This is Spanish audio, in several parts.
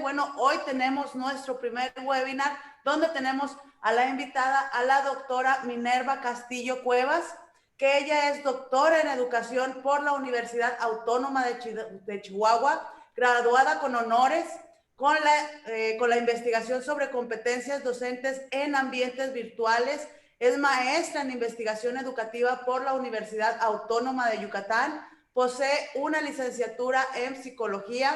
Bueno, hoy tenemos nuestro primer webinar donde tenemos a la invitada, a la doctora Minerva Castillo Cuevas, que ella es doctora en educación por la Universidad Autónoma de Chihuahua, graduada con honores con la investigación sobre competencias docentes en ambientes virtuales. Es maestra en investigación educativa por la Universidad Autónoma de Yucatán. Posee una licenciatura en psicología,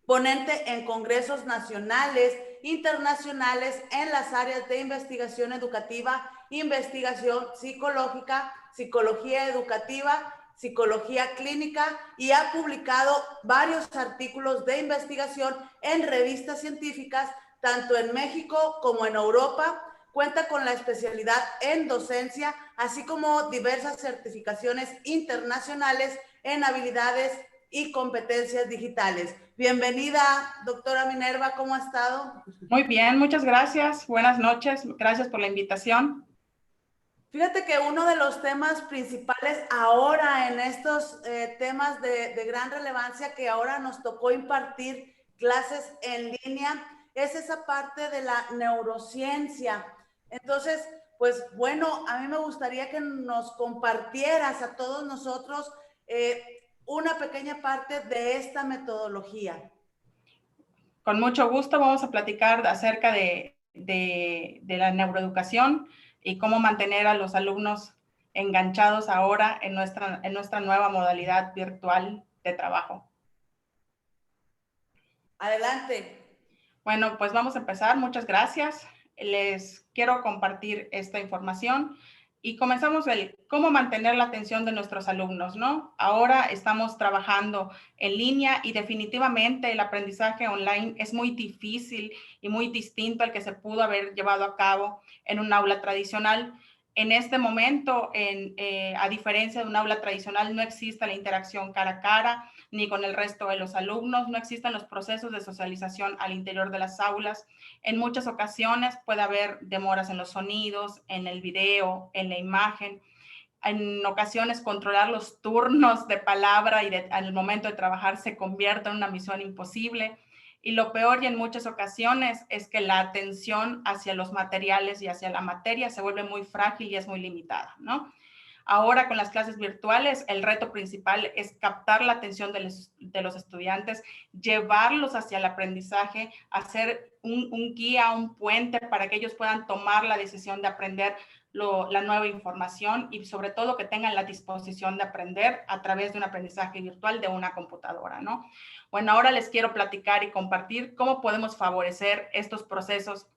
ponente en congresos nacionales, internacionales en las áreas de investigación educativa, investigación psicológica, psicología educativa, psicología clínica, y ha publicado varios artículos de investigación en revistas científicas, tanto en México como en Europa. Cuenta con la especialidad en docencia, así como diversas certificaciones internacionales en habilidades y competencias digitales. Bienvenida, doctora Minerva, ¿cómo ha estado? Muy bien, muchas gracias. Buenas noches, gracias por la invitación. Fíjate que uno de los temas principales ahora en estos temas de gran relevancia que ahora nos tocó impartir clases en línea es esa parte de la neurociencia. Entonces, pues bueno, a mí me gustaría que nos compartieras a todos nosotros una pequeña parte de esta metodología. Con mucho gusto vamos a platicar acerca de la neuroeducación y cómo mantener a los alumnos enganchados ahora en nuestra nueva modalidad virtual de trabajo. Adelante. Bueno, pues vamos a empezar. Muchas gracias. Les quiero compartir esta información y comenzamos el cómo mantener la atención de nuestros alumnos, ¿no? Ahora estamos trabajando en línea y definitivamente el aprendizaje online es muy difícil y muy distinto al que se pudo haber llevado a cabo en un aula tradicional. En este momento, a diferencia de un aula tradicional, no existe la interacción cara a cara ni con el resto de los alumnos, no existen los procesos de socialización al interior de las aulas. En muchas ocasiones puede haber demoras en los sonidos, en el video, en la imagen. En ocasiones controlar los turnos de palabra y al momento de trabajar se convierte en una misión imposible. Y lo peor, y en muchas ocasiones, es que la atención hacia los materiales y hacia la materia se vuelve muy frágil y es muy limitada, ¿no? Ahora con las clases virtuales, el reto principal es captar la atención de los estudiantes, llevarlos hacia el aprendizaje, hacer un guía, un puente para que ellos puedan tomar la decisión de aprender la nueva información y sobre todo que tengan la disposición de aprender a través de un aprendizaje virtual de una computadora, ¿no? Bueno, ahora les quiero platicar y compartir cómo podemos favorecer estos procesos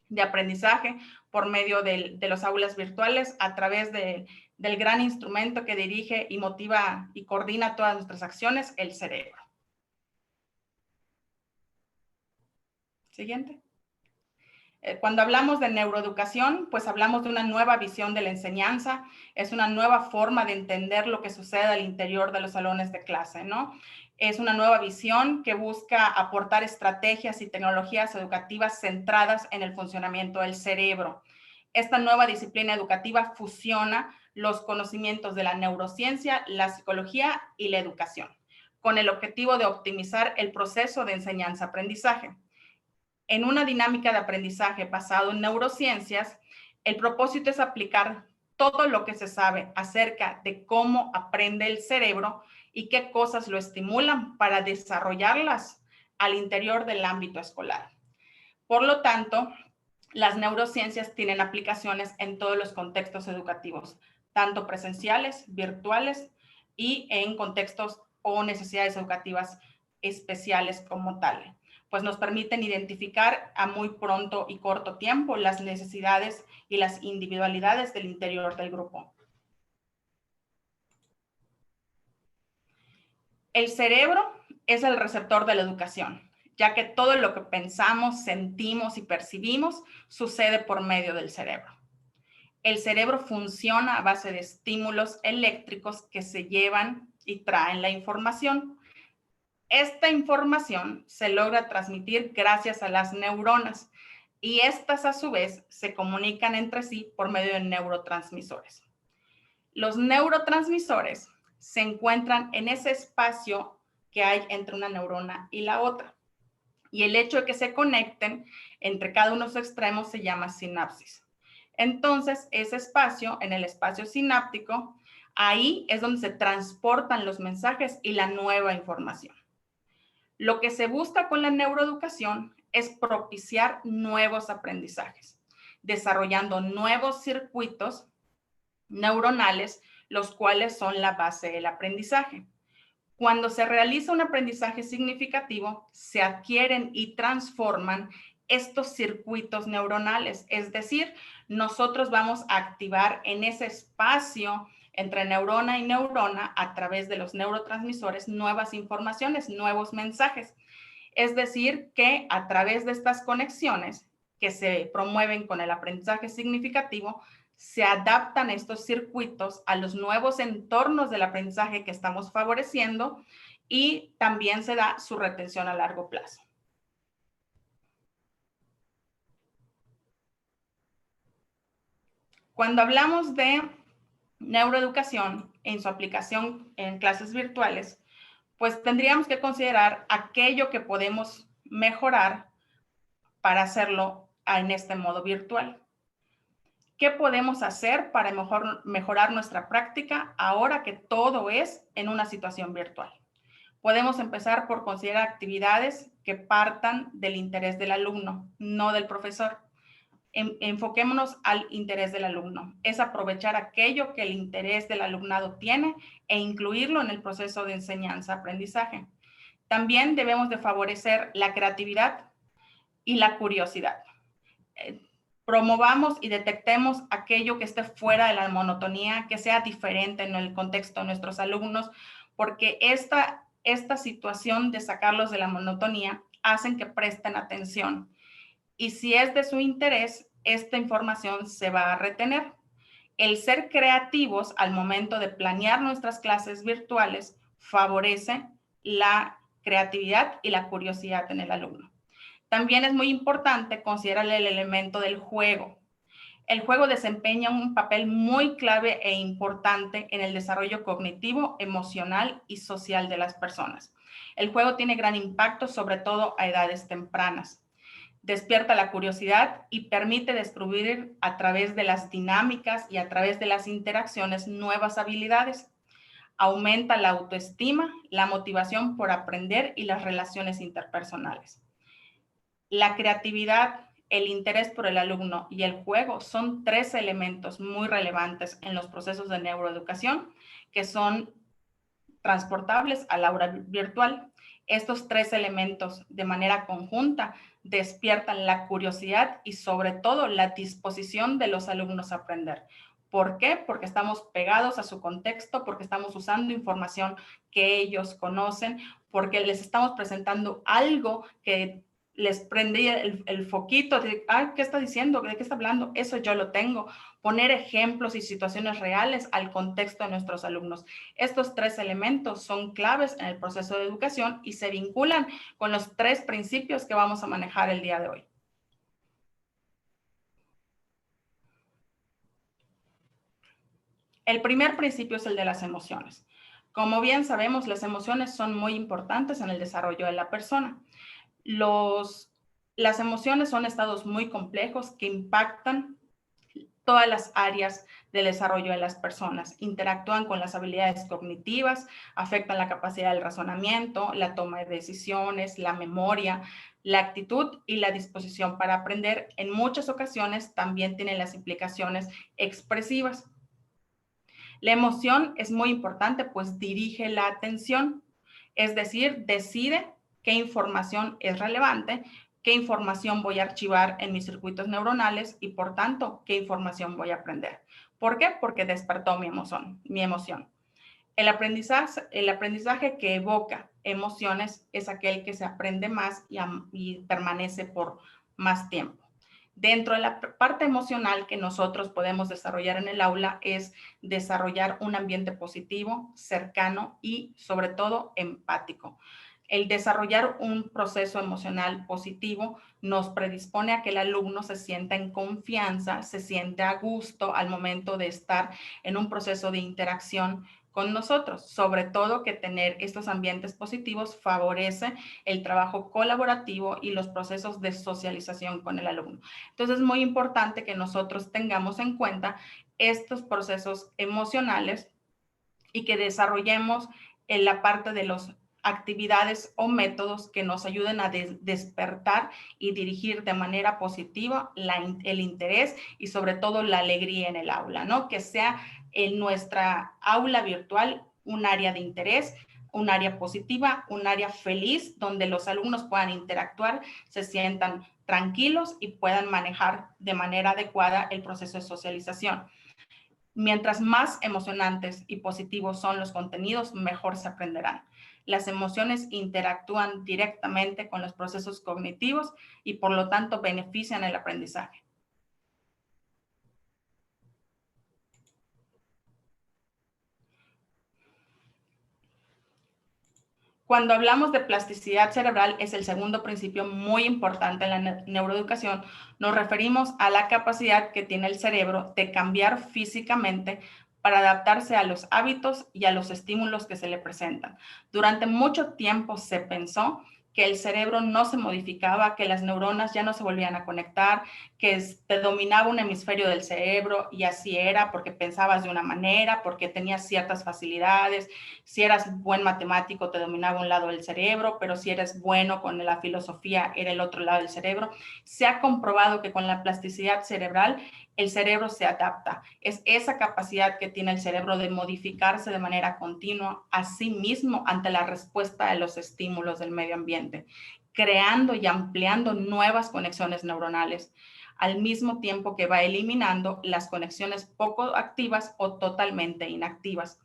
de aprendizaje por medio de los aulas virtuales a través del gran instrumento que dirige y motiva y coordina todas nuestras acciones, el cerebro. Siguiente. Cuando hablamos de neuroeducación, pues hablamos de una nueva visión de la enseñanza, es una nueva forma de entender lo que sucede al interior de los salones de clase, ¿no? Es una nueva visión que busca aportar estrategias y tecnologías educativas centradas en el funcionamiento del cerebro. Esta nueva disciplina educativa fusiona los conocimientos de la neurociencia, la psicología y la educación, con el objetivo de optimizar el proceso de enseñanza-aprendizaje. En una dinámica de aprendizaje basado en neurociencias, el propósito es aplicar todo lo que se sabe acerca de cómo aprende el cerebro y qué cosas lo estimulan para desarrollarlas al interior del ámbito escolar. Por lo tanto, las neurociencias tienen aplicaciones en todos los contextos educativos, tanto presenciales, virtuales y en contextos o necesidades educativas especiales como tal, pues nos permiten identificar a muy pronto y corto tiempo las necesidades y las individualidades del interior del grupo. El cerebro es el receptor de la educación, ya que todo lo que pensamos, sentimos y percibimos sucede por medio del cerebro. El cerebro funciona a base de estímulos eléctricos que se llevan y traen la información. Esta información se logra transmitir gracias a las neuronas y estas a su vez se comunican entre sí por medio de neurotransmisores. Los neurotransmisores se encuentran en ese espacio que hay entre una neurona y la otra. Y el hecho de que se conecten entre cada uno de los extremos se llama sinapsis. Entonces, ese espacio, en el espacio sináptico, ahí es donde se transportan los mensajes y la nueva información. Lo que se busca con la neuroeducación es propiciar nuevos aprendizajes, desarrollando nuevos circuitos neuronales, los cuales son la base del aprendizaje. Cuando se realiza un aprendizaje significativo, se adquieren y transforman estos circuitos neuronales, es decir, nosotros vamos a activar en ese espacio entre neurona y neurona a través de los neurotransmisores nuevas informaciones, nuevos mensajes. Es decir, que a través de estas conexiones que se promueven con el aprendizaje significativo, se adaptan estos circuitos a los nuevos entornos del aprendizaje que estamos favoreciendo y también se da su retención a largo plazo. Cuando hablamos de neuroeducación en su aplicación en clases virtuales, pues tendríamos que considerar aquello que podemos mejorar para hacerlo en este modo virtual. ¿Qué podemos hacer para mejorar nuestra práctica ahora que todo es en una situación virtual? Podemos empezar por considerar actividades que partan del interés del alumno, no del profesor. Enfoquémonos al interés del alumno. Es aprovechar aquello que el interés del alumnado tiene e incluirlo en el proceso de enseñanza-aprendizaje. También debemos de favorecer la creatividad y la curiosidad. Promovamos y detectemos aquello que esté fuera de la monotonía, que sea diferente en el contexto de nuestros alumnos, porque esta situación de sacarlos de la monotonía hacen que presten atención. Y si es de su interés, esta información se va a retener. El ser creativos al momento de planear nuestras clases virtuales favorece la creatividad y la curiosidad en el alumno. También es muy importante considerar el elemento del juego. El juego desempeña un papel muy clave e importante en el desarrollo cognitivo, emocional y social de las personas. El juego tiene gran impacto, sobre todo a edades tempranas. Despierta la curiosidad y permite descubrir a través de las dinámicas y a través de las interacciones nuevas habilidades. Aumenta la autoestima, la motivación por aprender y las relaciones interpersonales. La creatividad, el interés por el alumno y el juego son tres elementos muy relevantes en los procesos de neuroeducación que son transportables al aula virtual. Estos tres elementos de manera conjunta despiertan la curiosidad y sobre todo la disposición de los alumnos a aprender. ¿Por qué? Porque estamos pegados a su contexto, porque estamos usando información que ellos conocen, porque les estamos presentando algo que les prendí el foquito de, ¿qué está diciendo? ¿De qué está hablando? Eso yo lo tengo. Poner ejemplos y situaciones reales al contexto de nuestros alumnos. Estos tres elementos son claves en el proceso de educación y se vinculan con los tres principios que vamos a manejar el día de hoy. El primer principio es el de las emociones. Como bien sabemos, las emociones son muy importantes en el desarrollo de la persona. Las emociones son estados muy complejos que impactan todas las áreas del desarrollo de las personas. Interactúan con las habilidades cognitivas, afectan la capacidad del razonamiento, la toma de decisiones, la memoria, la actitud y la disposición para aprender. En muchas ocasiones también tienen las implicaciones expresivas. La emoción es muy importante, pues dirige la atención, es decir, decide qué información es relevante, qué información voy a archivar en mis circuitos neuronales y, por tanto, qué información voy a aprender. ¿Por qué? Porque despertó mi emoción. El aprendizaje que evoca emociones es aquel que se aprende más y permanece por más tiempo. Dentro de la parte emocional que nosotros podemos desarrollar en el aula es desarrollar un ambiente positivo, cercano y sobre todo empático. El desarrollar un proceso emocional positivo nos predispone a que el alumno se sienta en confianza, se sienta a gusto al momento de estar en un proceso de interacción con nosotros, sobre todo que tener estos ambientes positivos favorece el trabajo colaborativo y los procesos de socialización con el alumno. Entonces es muy importante que nosotros tengamos en cuenta estos procesos emocionales y que desarrollemos en la parte de las actividades o métodos que nos ayuden a despertar y dirigir de manera positiva el interés y sobre todo la alegría en el aula, ¿no? Que sea en nuestra aula virtual un área de interés, un área positiva, un área feliz, donde los alumnos puedan interactuar, se sientan tranquilos y puedan manejar de manera adecuada el proceso de socialización. Mientras más emocionantes y positivos son los contenidos, mejor se aprenderán. Las emociones interactúan directamente con los procesos cognitivos y por lo tanto benefician el aprendizaje. Cuando hablamos de plasticidad cerebral, es el segundo principio muy importante en la neuroeducación. Nos referimos a la capacidad que tiene el cerebro de cambiar físicamente para adaptarse a los hábitos y a los estímulos que se le presentan. Durante mucho tiempo se pensó que el cerebro no se modificaba, que las neuronas ya no se volvían a conectar, que te dominaba un hemisferio del cerebro y así era porque pensabas de una manera, porque tenías ciertas facilidades. Si eras buen matemático, te dominaba un lado del cerebro, pero si eres bueno con la filosofía, era el otro lado del cerebro. Se ha comprobado que con la plasticidad cerebral, el cerebro se adapta. Es esa capacidad que tiene el cerebro de modificarse de manera continua a sí mismo ante la respuesta de los estímulos del medio ambiente, creando y ampliando nuevas conexiones neuronales, al mismo tiempo que va eliminando las conexiones poco activas o totalmente inactivas.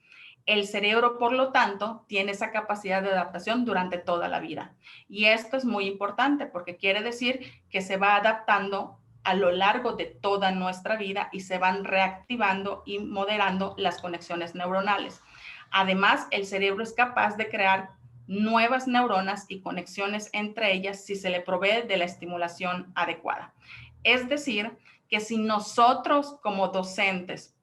El cerebro, por lo tanto, tiene esa capacidad de adaptación durante toda la vida. Y esto es muy importante porque quiere decir que se va adaptando a lo largo de toda nuestra vida y se van reactivando y moderando las conexiones neuronales. Además, el cerebro es capaz de crear nuevas neuronas y conexiones entre ellas si se le provee de la estimulación adecuada. Es decir, que si nosotros como docentes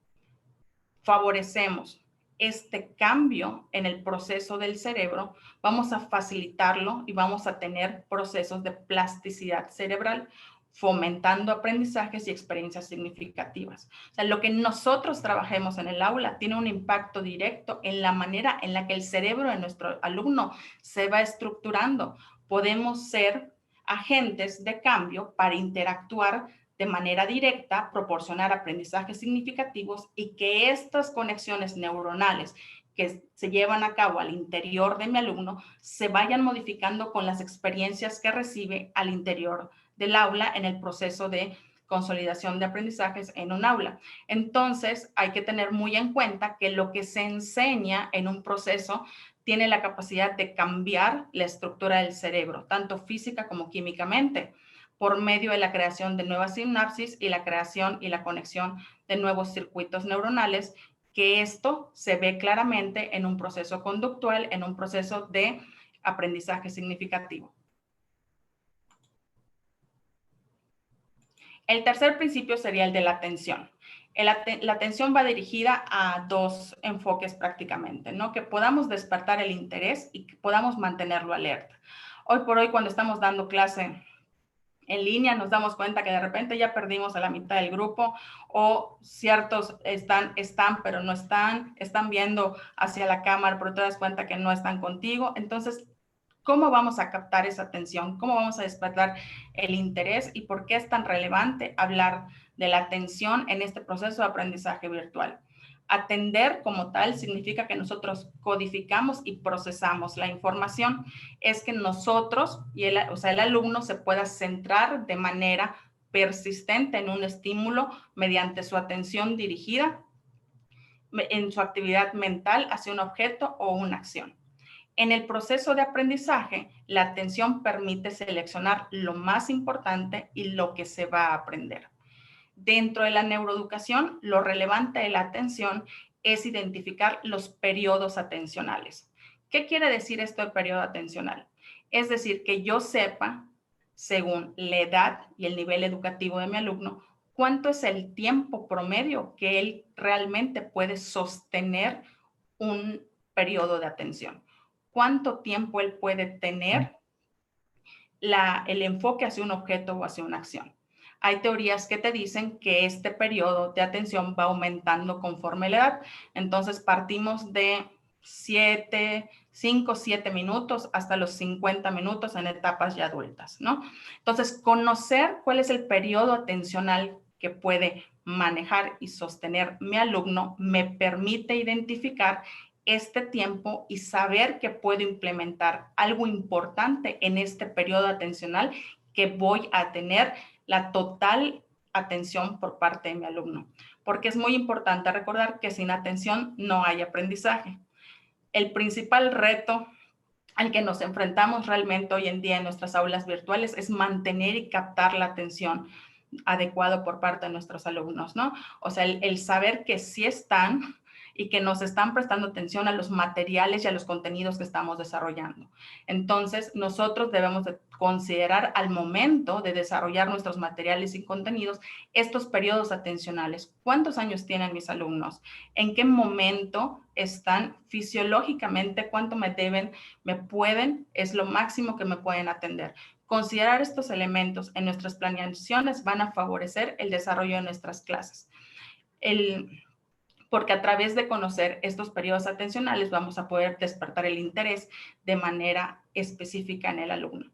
favorecemos este cambio en el proceso del cerebro, vamos a facilitarlo y vamos a tener procesos de plasticidad cerebral, fomentando aprendizajes y experiencias significativas. O sea, lo que nosotros trabajemos en el aula tiene un impacto directo en la manera en la que el cerebro de nuestro alumno se va estructurando. Podemos ser agentes de cambio para interactuar de manera directa, proporcionar aprendizajes significativos y que estas conexiones neuronales que se llevan a cabo al interior de mi alumno se vayan modificando con las experiencias que recibe al interior del aula en el proceso de consolidación de aprendizajes en un aula. Entonces, hay que tener muy en cuenta que lo que se enseña en un proceso tiene la capacidad de cambiar la estructura del cerebro, tanto física como químicamente, por medio de la creación de nuevas sinapsis y la creación y la conexión de nuevos circuitos neuronales, que esto se ve claramente en un proceso conductual, en un proceso de aprendizaje significativo. El tercer principio sería el de la atención. La atención va dirigida a dos enfoques prácticamente, ¿no? Que podamos despertar el interés y que podamos mantenerlo alerta. Hoy por hoy, cuando estamos dando clase en línea, nos damos cuenta que de repente ya perdimos a la mitad del grupo o ciertos están pero no están viendo hacia la cámara, pero te das cuenta que no están contigo. Entonces, ¿cómo vamos a captar esa atención? ¿Cómo vamos a despertar el interés? ¿Y por qué es tan relevante hablar de la atención en este proceso de aprendizaje virtual? Atender como tal significa que nosotros codificamos y procesamos la información. Es que nosotros, el alumno se pueda centrar de manera persistente en un estímulo mediante su atención dirigida en su actividad mental hacia un objeto o una acción. En el proceso de aprendizaje, la atención permite seleccionar lo más importante y lo que se va a aprender. Dentro de la neuroeducación, lo relevante de la atención es identificar los periodos atencionales. ¿Qué quiere decir esto de periodo atencional? Es decir, que yo sepa, según la edad y el nivel educativo de mi alumno, cuánto es el tiempo promedio que él realmente puede sostener un periodo de atención. ¿Cuánto tiempo él puede tener el enfoque hacia un objeto o hacia una acción? Hay teorías que te dicen que este periodo de atención va aumentando conforme la edad. Entonces partimos de 5, 7 minutos hasta los 50 minutos en etapas ya adultas, ¿no? Entonces, conocer cuál es el periodo atencional que puede manejar y sostener mi alumno me permite identificar este tiempo y saber que puedo implementar algo importante en este periodo atencional que voy a tener la total atención por parte de mi alumno. Porque es muy importante recordar que sin atención no hay aprendizaje. El principal reto al que nos enfrentamos realmente hoy en día en nuestras aulas virtuales es mantener y captar la atención adecuada por parte de nuestros alumnos, ¿no? O sea, el saber que sí están y que nos están prestando atención a los materiales y a los contenidos que estamos desarrollando. Entonces, nosotros debemos de considerar al momento de desarrollar nuestros materiales y contenidos estos periodos atencionales. ¿Cuántos años tienen mis alumnos? ¿En qué momento están fisiológicamente? ¿Cuánto me pueden? Es lo máximo que me pueden atender. Considerar estos elementos en nuestras planeaciones van a favorecer el desarrollo de nuestras clases. Porque a través de conocer estos periodos atencionales vamos a poder despertar el interés de manera específica en el alumno.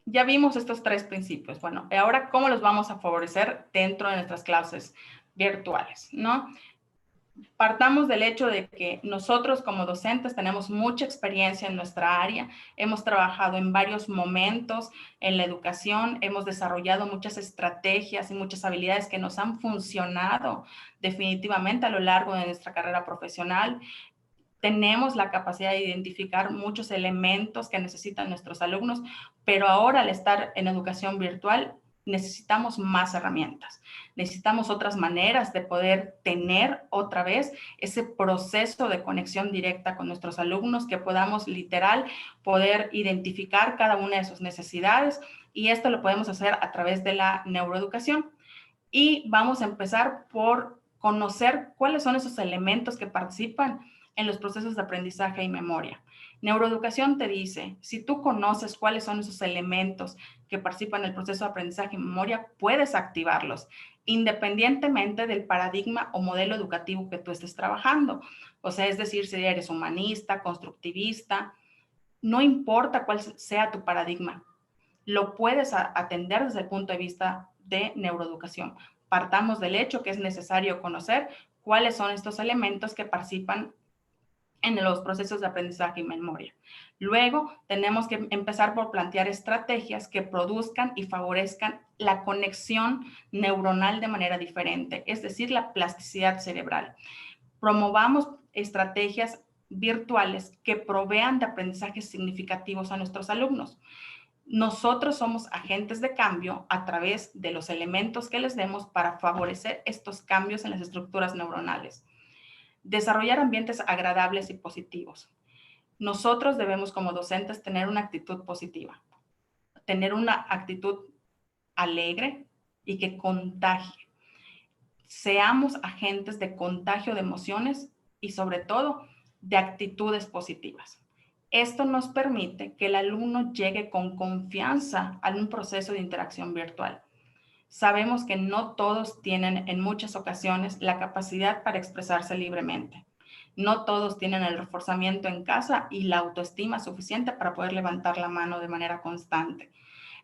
Ya vimos estos 3 principios. Bueno, ahora, ¿cómo los vamos a favorecer dentro de nuestras clases virtuales, ¿no? Partamos del hecho de que nosotros como docentes tenemos mucha experiencia en nuestra área, hemos trabajado en varios momentos en la educación, hemos desarrollado muchas estrategias y muchas habilidades que nos han funcionado definitivamente a lo largo de nuestra carrera profesional. Tenemos la capacidad de identificar muchos elementos que necesitan nuestros alumnos, pero ahora al estar en educación virtual necesitamos más herramientas, necesitamos otras maneras de poder tener otra vez ese proceso de conexión directa con nuestros alumnos, que podamos literal poder identificar cada una de sus necesidades, y esto lo podemos hacer a través de la neuroeducación. Y vamos a empezar por conocer cuáles son esos elementos que participan en los procesos de aprendizaje y memoria. Neuroeducación te dice, si tú conoces cuáles son esos elementos que participan en el proceso de aprendizaje y memoria, puedes activarlos, independientemente del paradigma o modelo educativo que tú estés trabajando. O sea, es decir, si eres humanista, constructivista, no importa cuál sea tu paradigma, lo puedes atender desde el punto de vista de neuroeducación. Partamos del hecho que es necesario conocer cuáles son estos elementos que participan en los procesos de aprendizaje y memoria. Luego, tenemos que empezar por plantear estrategias que produzcan y favorezcan la conexión neuronal de manera diferente, es decir, la plasticidad cerebral. Promovamos estrategias virtuales que provean de aprendizajes significativos a nuestros alumnos. Nosotros somos agentes de cambio a través de los elementos que les demos para favorecer estos cambios en las estructuras neuronales. Desarrollar ambientes agradables y positivos. Nosotros debemos como docentes tener una actitud positiva, tener una actitud alegre y que contagie. Seamos agentes de contagio de emociones y sobre todo de actitudes positivas. Esto nos permite que el alumno llegue con confianza a un proceso de interacción virtual. Sabemos que no todos tienen en muchas ocasiones la capacidad para expresarse libremente. No todos tienen el reforzamiento en casa y la autoestima suficiente para poder levantar la mano de manera constante.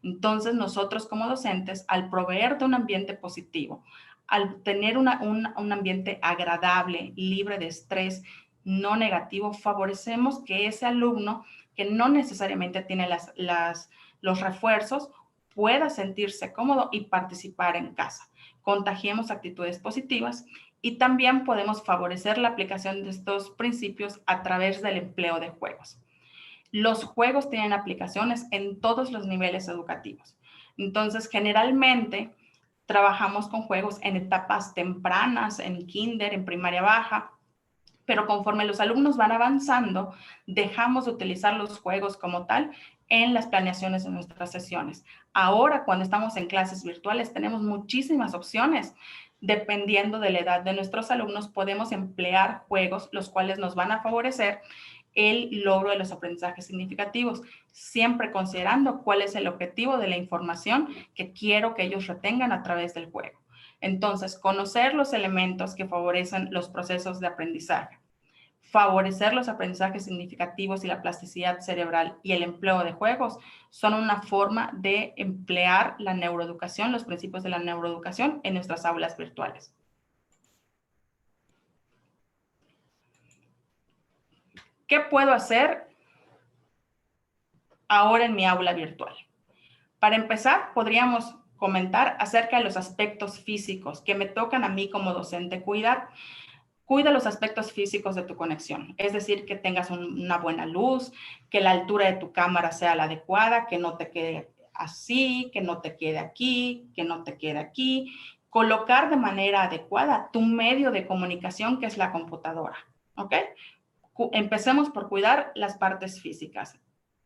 Entonces, nosotros como docentes, al proveer de un ambiente positivo, al tener un ambiente agradable, libre de estrés, no negativo, favorecemos que ese alumno que no necesariamente tiene los refuerzos pueda sentirse cómodo y participar en casa. Contagiemos actitudes positivas y también podemos favorecer la aplicación de estos principios a través del empleo de juegos. Los juegos tienen aplicaciones en todos los niveles educativos. Entonces, generalmente trabajamos con juegos en etapas tempranas, en kinder, en primaria baja, pero conforme los alumnos van avanzando, dejamos de utilizar los juegos como tal en las planeaciones de nuestras sesiones. Ahora, cuando estamos en clases virtuales, tenemos muchísimas opciones dependiendo de la edad de nuestros alumnos, podemos emplear juegos los cuales nos van a favorecer el logro de los aprendizajes significativos, siempre considerando cuál es el objetivo de la información que quiero que ellos retengan a través del juego. Entonces, conocer los elementos que favorecen los procesos de aprendizaje, favorecer los aprendizajes significativos y la plasticidad cerebral y el empleo de juegos son una forma de emplear la neuroeducación, los principios de la neuroeducación en nuestras aulas virtuales. ¿Qué puedo hacer ahora en mi aula virtual? Para empezar, podríamos comentar acerca de los aspectos físicos que me tocan a mí como docente cuidar. Cuida los aspectos físicos de tu conexión, es decir, que tengas una buena luz, que la altura de tu cámara sea la adecuada, que no te quede así, que no te quede aquí, que no te quede aquí. Colocar de manera adecuada tu medio de comunicación, que es la computadora, ¿ok? Empecemos por cuidar las partes físicas,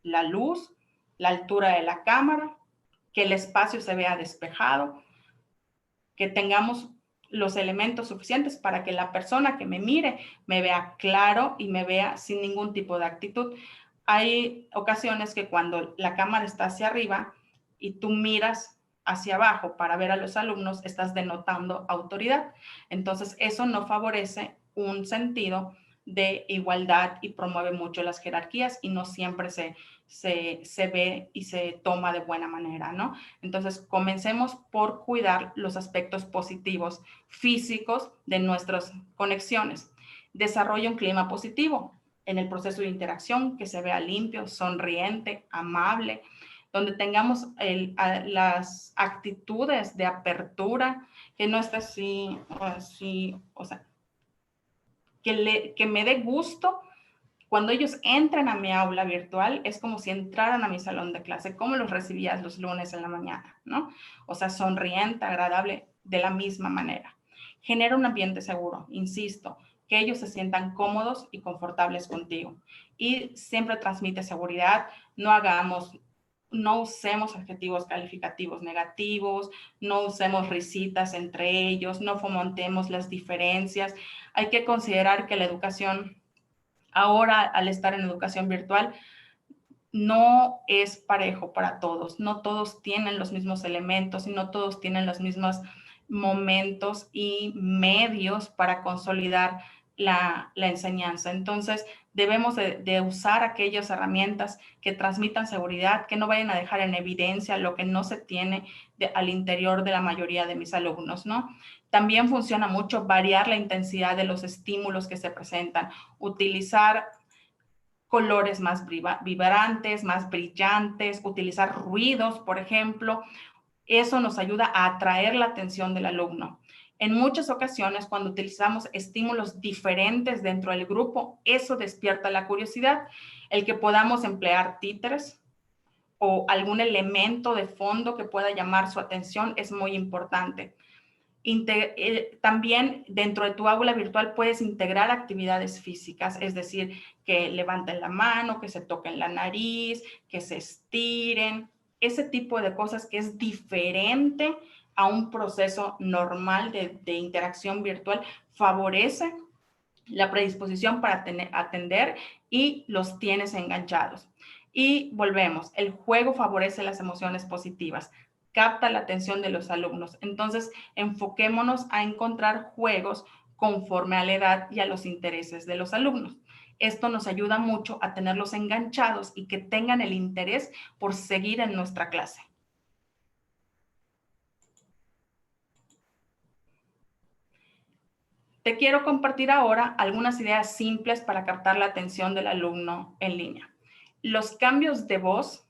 la luz, la altura de la cámara, que el espacio se vea despejado, que tengamos los elementos suficientes para que la persona que me mire me vea claro y me vea sin ningún tipo de actitud. Hay ocasiones que cuando la cámara está hacia arriba y tú miras hacia abajo para ver a los alumnos, estás denotando autoridad. Entonces, eso no favorece un sentido de igualdad y promueve mucho las jerarquías y no siempre se ve y se toma de buena manera, ¿no? Entonces, comencemos por cuidar los aspectos positivos físicos de nuestras conexiones. Desarrolla un clima positivo en el proceso de interacción, que se vea limpio, sonriente, amable, donde tengamos las actitudes de apertura, que no esté así, o sea, que me dé gusto. Cuando ellos entran a mi aula virtual, es como si entraran a mi salón de clase. ¿Cómo los recibías los lunes en la mañana? ¿No? O sea, sonriente, agradable, de la misma manera. Genera un ambiente seguro, insisto, que ellos se sientan cómodos y confortables contigo. Y siempre transmite seguridad. No usemos adjetivos calificativos negativos, no usemos risitas entre ellos, no fomentemos las diferencias. Hay que considerar que la educación ahora, al estar en educación virtual, no es parejo para todos. No todos tienen los mismos elementos y no todos tienen los mismos momentos y medios para consolidar la enseñanza. Entonces, debemos de usar aquellas herramientas que transmitan seguridad, que no vayan a dejar en evidencia lo que no se tiene al interior de la mayoría de mis alumnos, ¿no? También funciona mucho variar la intensidad de los estímulos que se presentan, utilizar colores más vibrantes, más brillantes, utilizar ruidos, por ejemplo. Eso nos ayuda a atraer la atención del alumno. En muchas ocasiones, cuando utilizamos estímulos diferentes dentro del grupo, eso despierta la curiosidad. El que podamos emplear títeres o algún elemento de fondo que pueda llamar su atención es muy importante. También dentro de tu aula virtual puedes integrar actividades físicas, es decir, que levanten la mano, que se toquen la nariz, que se estiren, ese tipo de cosas que es diferente a un proceso normal de interacción virtual, favorece la predisposición para atender y los tienes enganchados. Y volvemos, el juego favorece las emociones positivas, capta la atención de los alumnos. Entonces, enfoquémonos a encontrar juegos conforme a la edad y a los intereses de los alumnos. Esto nos ayuda mucho a tenerlos enganchados y que tengan el interés por seguir en nuestra clase. Te quiero compartir ahora algunas ideas simples para captar la atención del alumno en línea. Los cambios de voz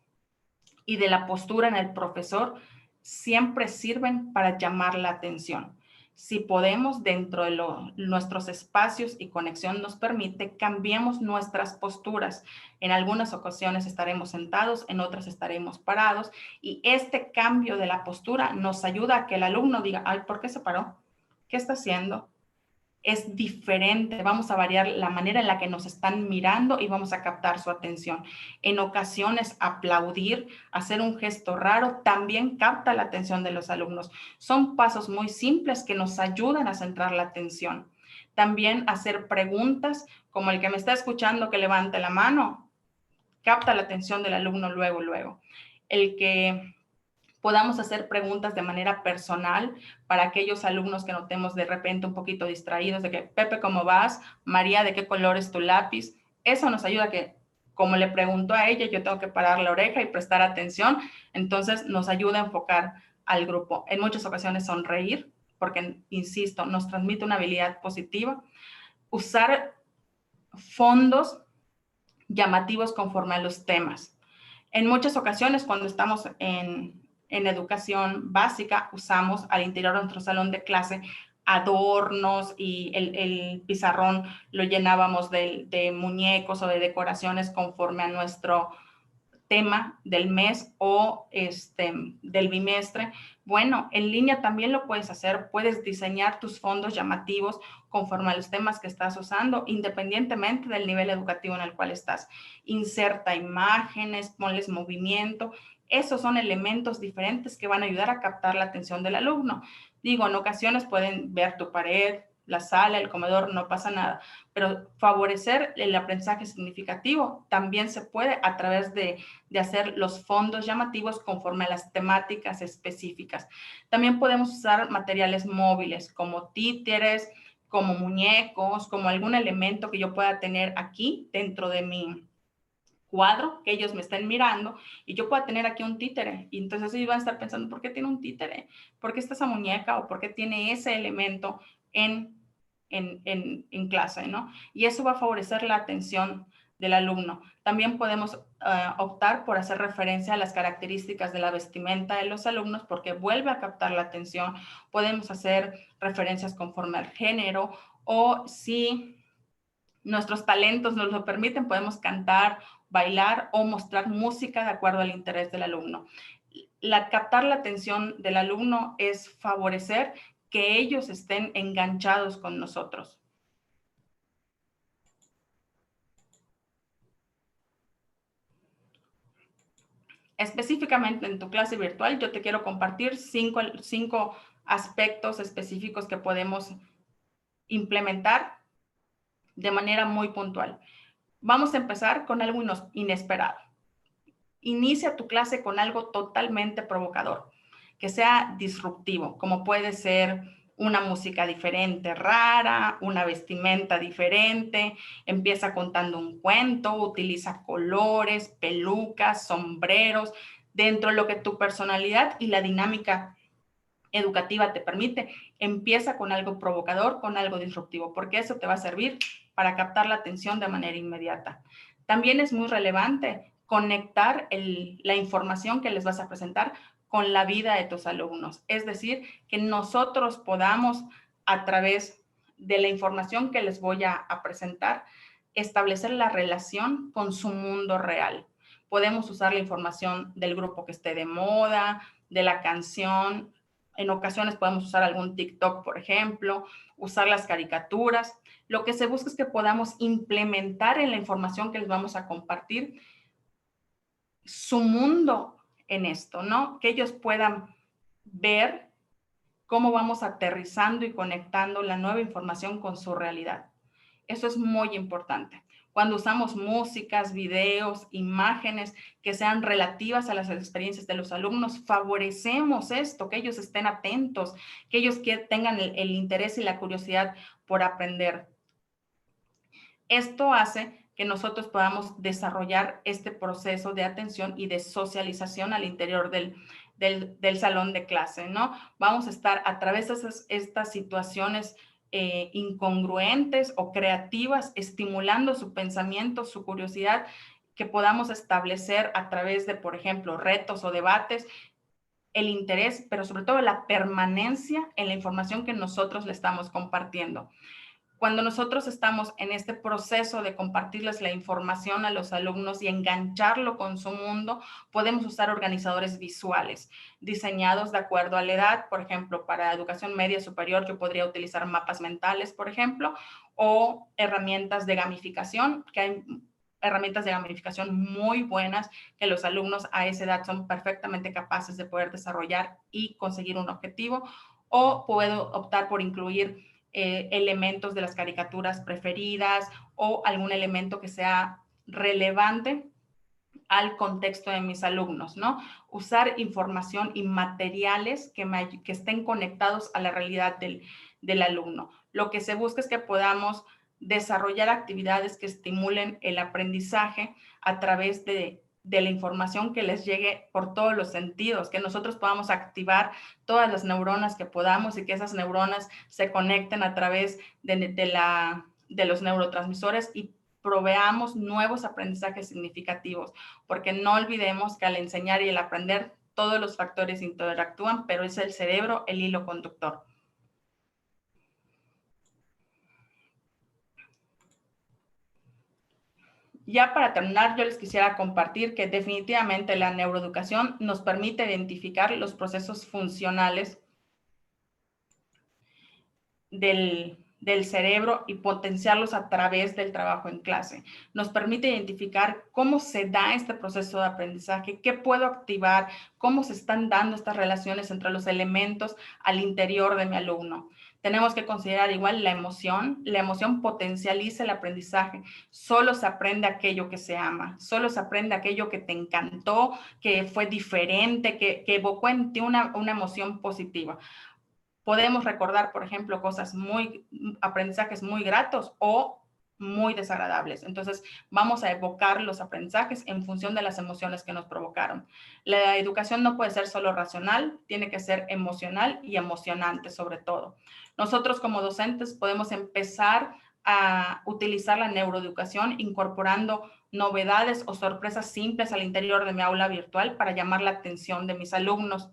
y de la postura en el profesor siempre sirven para llamar la atención. Si podemos, dentro de nuestros espacios y conexión nos permite, cambiemos nuestras posturas. En algunas ocasiones estaremos sentados, en otras estaremos parados, y este cambio de la postura nos ayuda a que el alumno diga, ay, ¿por qué se paró? ¿Qué está haciendo? es diferente, vamos a variar la manera en la que nos están mirando y vamos a captar su atención. En ocasiones, aplaudir, hacer un gesto raro, también capta la atención de los alumnos. Son pasos muy simples que nos ayudan a centrar la atención. También hacer preguntas, como el que me está escuchando que levante la mano, capta la atención del alumno luego. El que podamos hacer preguntas de manera personal para aquellos alumnos que notemos de repente un poquito distraídos, de que, Pepe, ¿cómo vas? María, ¿de qué color es tu lápiz? Eso nos ayuda a que, como le pregunto a ella, yo tengo que parar la oreja y prestar atención, entonces nos ayuda a enfocar al grupo. En muchas ocasiones sonreír, porque, insisto, nos transmite una habilidad positiva. Usar fondos llamativos conforme a los temas. En muchas ocasiones, cuando estamos en educación básica, usamos al interior de nuestro salón de clase adornos y el pizarrón lo llenábamos de muñecos o de decoraciones conforme a nuestro tema del mes o del bimestre. Bueno, en línea también lo puedes hacer, puedes diseñar tus fondos llamativos conforme a los temas que estás usando, independientemente del nivel educativo en el cual estás. Inserta imágenes, ponles movimiento. Esos son elementos diferentes que van a ayudar a captar la atención del alumno. Digo, en ocasiones pueden ver tu pared, la sala, el comedor, no pasa nada, pero favorecer el aprendizaje significativo también se puede a través de hacer los fondos llamativos conforme a las temáticas específicas. También podemos usar materiales móviles como títeres, como muñecos, como algún elemento que yo pueda tener aquí dentro de mi cuadro, que ellos me estén mirando y yo pueda tener aquí un títere. Y entonces ellos van a estar pensando, ¿por qué tiene un títere? ¿Por qué está esa muñeca? ¿O por qué tiene ese elemento en clase, ¿no? Y eso va a favorecer la atención del alumno. También podemos optar por hacer referencia a las características de la vestimenta de los alumnos porque vuelve a captar la atención. Podemos hacer referencias conforme al género o si nuestros talentos nos lo permiten, podemos cantar, bailar o mostrar música de acuerdo al interés del alumno. Captar la atención del alumno es favorecer que ellos estén enganchados con nosotros. Específicamente en tu clase virtual, yo te quiero compartir cinco aspectos específicos que podemos implementar de manera muy puntual. Vamos a empezar con algo inesperado. Inicia tu clase con algo totalmente provocador, que sea disruptivo, como puede ser una música diferente, rara, una vestimenta diferente, empieza contando un cuento, utiliza colores, pelucas, sombreros, dentro de lo que tu personalidad y la dinámica educativa te permite, empieza con algo provocador, con algo disruptivo, porque eso te va a servir para captar la atención de manera inmediata. También es muy relevante conectar la información que les vas a presentar con la vida de tus alumnos. Es decir, que nosotros podamos, a través de la información que les voy a presentar, establecer la relación con su mundo real. Podemos usar la información del grupo que esté de moda, de la canción. En ocasiones podemos usar algún TikTok, por ejemplo, usar las caricaturas. Lo que se busca es que podamos implementar en la información que les vamos a compartir su mundo en esto, ¿no? Que ellos puedan ver cómo vamos aterrizando y conectando la nueva información con su realidad. Eso es muy importante. Cuando usamos músicas, videos, imágenes que sean relativas a las experiencias de los alumnos, favorecemos esto, que ellos estén atentos, que ellos tengan el interés y la curiosidad por aprender. Esto hace que nosotros podamos desarrollar este proceso de atención y de socialización al interior del salón de clase, ¿no? Vamos a estar a través de estas situaciones incongruentes o creativas, estimulando su pensamiento, su curiosidad, que podamos establecer a través de, por ejemplo, retos o debates, el interés, pero sobre todo la permanencia en la información que nosotros le estamos compartiendo. Cuando nosotros estamos en este proceso de compartirles la información a los alumnos y engancharlo con su mundo, podemos usar organizadores visuales diseñados de acuerdo a la edad. Por ejemplo, para educación media superior yo podría utilizar mapas mentales, por ejemplo, o herramientas de gamificación, que hay herramientas de gamificación muy buenas que los alumnos a esa edad son perfectamente capaces de poder desarrollar y conseguir un objetivo. O puedo optar por incluir elementos de las caricaturas preferidas o algún elemento que sea relevante al contexto de mis alumnos, ¿no? Usar información y materiales que estén conectados a la realidad del alumno. Lo que se busca es que podamos desarrollar actividades que estimulen el aprendizaje a través de la información que les llegue por todos los sentidos, que nosotros podamos activar todas las neuronas que podamos y que esas neuronas se conecten a través de los neurotransmisores y proveamos nuevos aprendizajes significativos, porque no olvidemos que al enseñar y al aprender todos los factores interactúan, pero es el cerebro el hilo conductor. Ya para terminar, yo les quisiera compartir que definitivamente la neuroeducación nos permite identificar los procesos funcionales del cerebro y potenciarlos a través del trabajo en clase. Nos permite identificar cómo se da este proceso de aprendizaje, qué puedo activar, cómo se están dando estas relaciones entre los elementos al interior de mi alumno. Tenemos que considerar igual la emoción. La emoción potencializa el aprendizaje. Solo se aprende aquello que se ama, solo se aprende aquello que te encantó, que fue diferente, que evocó en ti una emoción positiva. Podemos recordar, por ejemplo, aprendizajes muy gratos o muy desagradables. Entonces, vamos a evocar los aprendizajes en función de las emociones que nos provocaron. La educación no puede ser solo racional, tiene que ser emocional y emocionante sobre todo. Nosotros como docentes podemos empezar a utilizar la neuroeducación incorporando novedades o sorpresas simples al interior de mi aula virtual para llamar la atención de mis alumnos.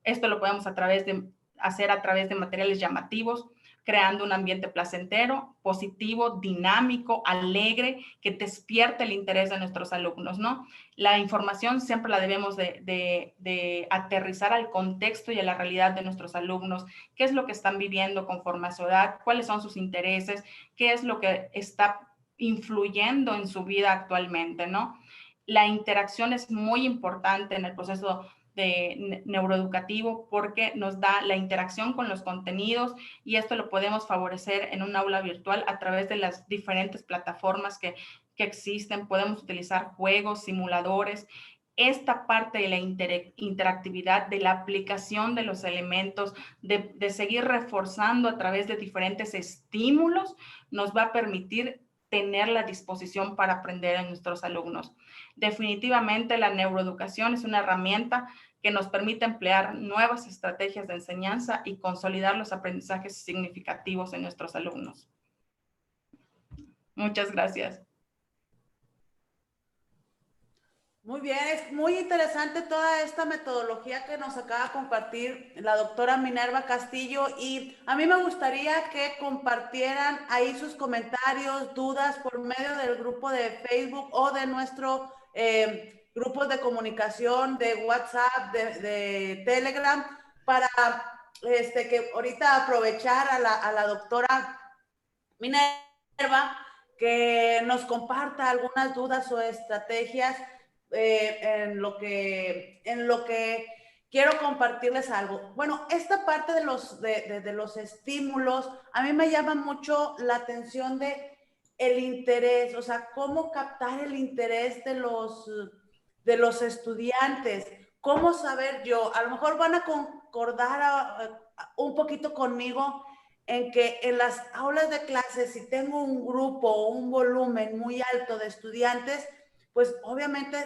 Esto lo podemos hacer a través de materiales llamativos, creando un ambiente placentero, positivo, dinámico, alegre, que despierte el interés de nuestros alumnos, ¿no? La información siempre la debemos de aterrizar al contexto y a la realidad de nuestros alumnos, qué es lo que están viviendo conforme a su edad, cuáles son sus intereses, qué es lo que está influyendo en su vida actualmente, ¿no? La interacción es muy importante en el proceso de neuroeducativo porque nos da la interacción con los contenidos y esto lo podemos favorecer en un aula virtual a través de las diferentes plataformas que existen. Podemos utilizar juegos, simuladores. Esta parte de la interactividad, de la aplicación de los elementos, de seguir reforzando a través de diferentes estímulos, nos va a permitir tener la disposición para aprender a nuestros alumnos. Definitivamente la neuroeducación es una herramienta que nos permite emplear nuevas estrategias de enseñanza y consolidar los aprendizajes significativos en nuestros alumnos. Muchas gracias. Muy bien, es muy interesante toda esta metodología que nos acaba de compartir la doctora Minerva Castillo y a mí me gustaría que compartieran ahí sus comentarios, dudas por medio del grupo de Facebook o de nuestro grupos de comunicación de WhatsApp, de Telegram, para que ahorita aprovechar a la doctora Minerva que nos comparta algunas dudas o estrategias en lo que quiero compartirles algo. Bueno, esta parte de los estímulos, a mí me llama mucho la atención de el interés, o sea, cómo captar el interés de los estudiantes, cómo saber yo, a lo mejor van a concordar un poquito conmigo en que en las aulas de clases, si tengo un grupo o un volumen muy alto de estudiantes, pues obviamente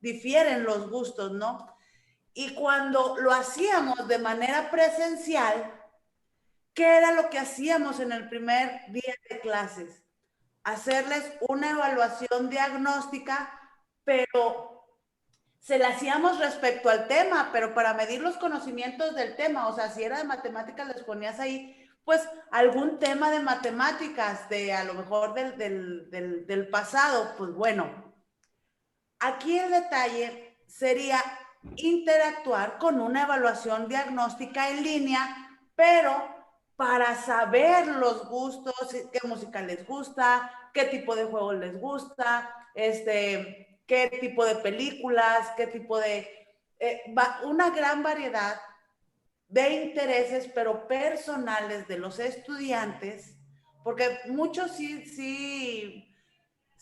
difieren los gustos, ¿no? Y cuando lo hacíamos de manera presencial, ¿qué era lo que hacíamos en el primer día de clases? Hacerles una evaluación diagnóstica, pero se la hacíamos respecto al tema, pero para medir los conocimientos del tema, o sea, si era de matemáticas les ponías ahí pues algún tema de matemáticas, de a lo mejor del pasado, pues bueno, aquí el detalle sería interactuar con una evaluación diagnóstica en línea, pero para saber los gustos, qué música les gusta, qué tipo de juegos les gusta, qué tipo de películas, qué tipo de... una gran variedad de intereses, pero personales de los estudiantes, porque muchos sí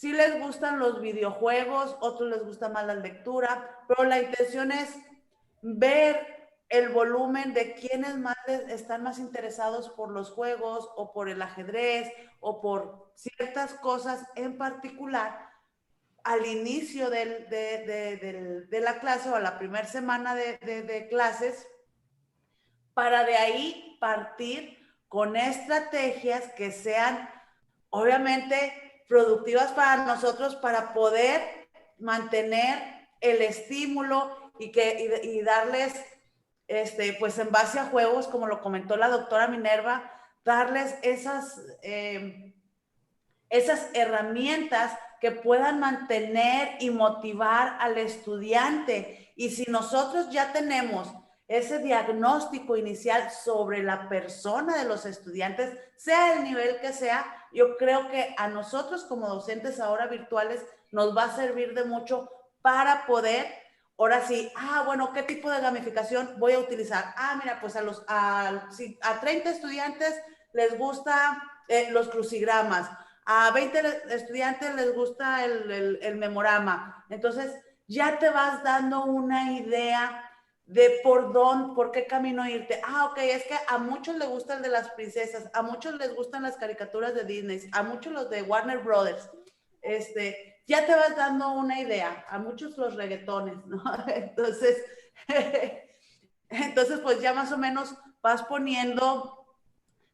les gustan los videojuegos, otros les gusta más la lectura, pero la intención es ver el volumen de quienes más están más interesados por los juegos o por el ajedrez o por ciertas cosas en particular al inicio de la clase o a la primera semana de clases, para de ahí partir con estrategias que sean obviamente productivas para nosotros para poder mantener el estímulo y darles, pues en base a juegos, como lo comentó la doctora Minerva, darles esas herramientas que puedan mantener y motivar al estudiante. Y si nosotros ya tenemos ese diagnóstico inicial sobre la persona de los estudiantes, sea el nivel que sea, yo creo que a nosotros como docentes ahora virtuales nos va a servir de mucho para poder, ahora sí, bueno, ¿qué tipo de gamificación voy a utilizar? Mira, pues a 30 estudiantes les gusta los crucigramas, a 20 estudiantes les gusta el memorama. Entonces, ya te vas dando una idea de por qué camino irte. Ok, es que a muchos les gusta el de las princesas, a muchos les gustan las caricaturas de Disney, a muchos los de Warner Brothers. Ya te vas dando una idea, a muchos los reggaetones, ¿no? Entonces, pues ya más o menos vas poniendo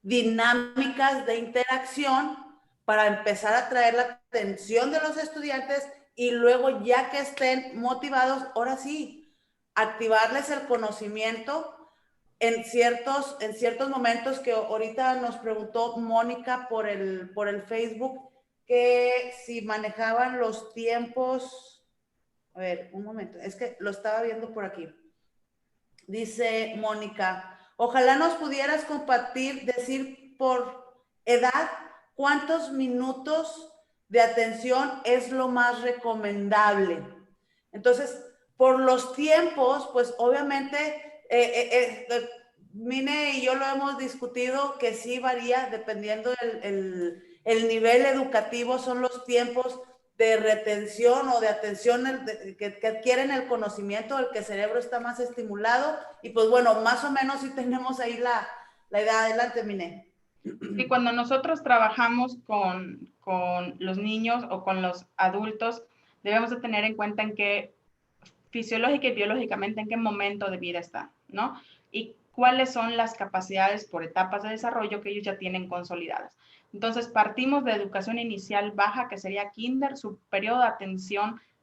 dinámicas de interacción para empezar a atraer la atención de los estudiantes y luego ya que estén motivados, ahora sí, activarles el conocimiento en ciertos momentos, que ahorita nos preguntó Mónica por el Facebook, que si manejaban los tiempos. A ver, un momento, es que lo estaba viendo por aquí. Dice Mónica, ojalá nos pudieras compartir, decir por edad, cuántos minutos de atención es lo más recomendable. Entonces, por los tiempos, pues obviamente, Mine y yo lo hemos discutido que sí varía dependiendo el nivel educativo, son los tiempos de retención o de atención que adquieren el conocimiento, el que el cerebro está más estimulado. Y pues bueno, más o menos sí tenemos ahí la idea. Adelante, Mine. Y cuando nosotros trabajamos con los niños o con los adultos, debemos de tener en cuenta en qué fisiológica y biológicamente en qué momento de vida está, ¿no? Y cuáles son las capacidades por etapas de desarrollo que ellos ya tienen consolidadas. Entonces, partimos de educación inicial baja, que sería kinder, su periodo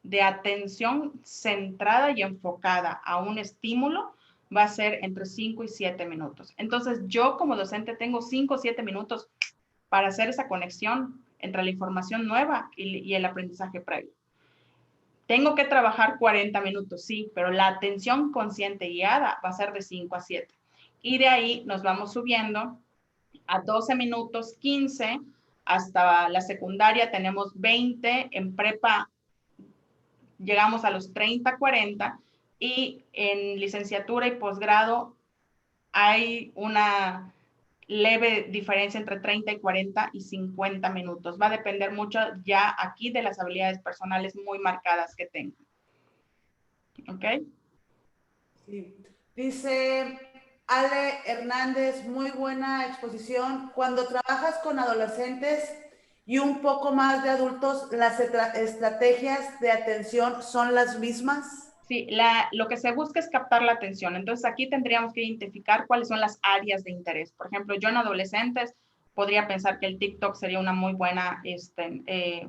de atención centrada y enfocada a un estímulo va a ser entre 5 y 7 minutos. Entonces, yo como docente tengo 5 o 7 minutos para hacer esa conexión entre la información nueva y el aprendizaje previo. Tengo que trabajar 40 minutos, sí, pero la atención consciente guiada va a ser de 5 a 7. Y de ahí nos vamos subiendo a 12 minutos, 15, hasta la secundaria tenemos 20, en prepa llegamos a los 30, 40, y en licenciatura y posgrado hay una leve diferencia entre 30 y 40 y 50 minutos. Va a depender mucho ya aquí de las habilidades personales muy marcadas que tengan. ¿Ok? Sí. Dice Ale Hernández, muy buena exposición. Cuando trabajas con adolescentes y un poco más de adultos, ¿las estrategias de atención son las mismas? Sí, lo que se busca es captar la atención. Entonces, aquí tendríamos que identificar cuáles son las áreas de interés. Por ejemplo, yo en adolescentes podría pensar que el TikTok sería una muy buena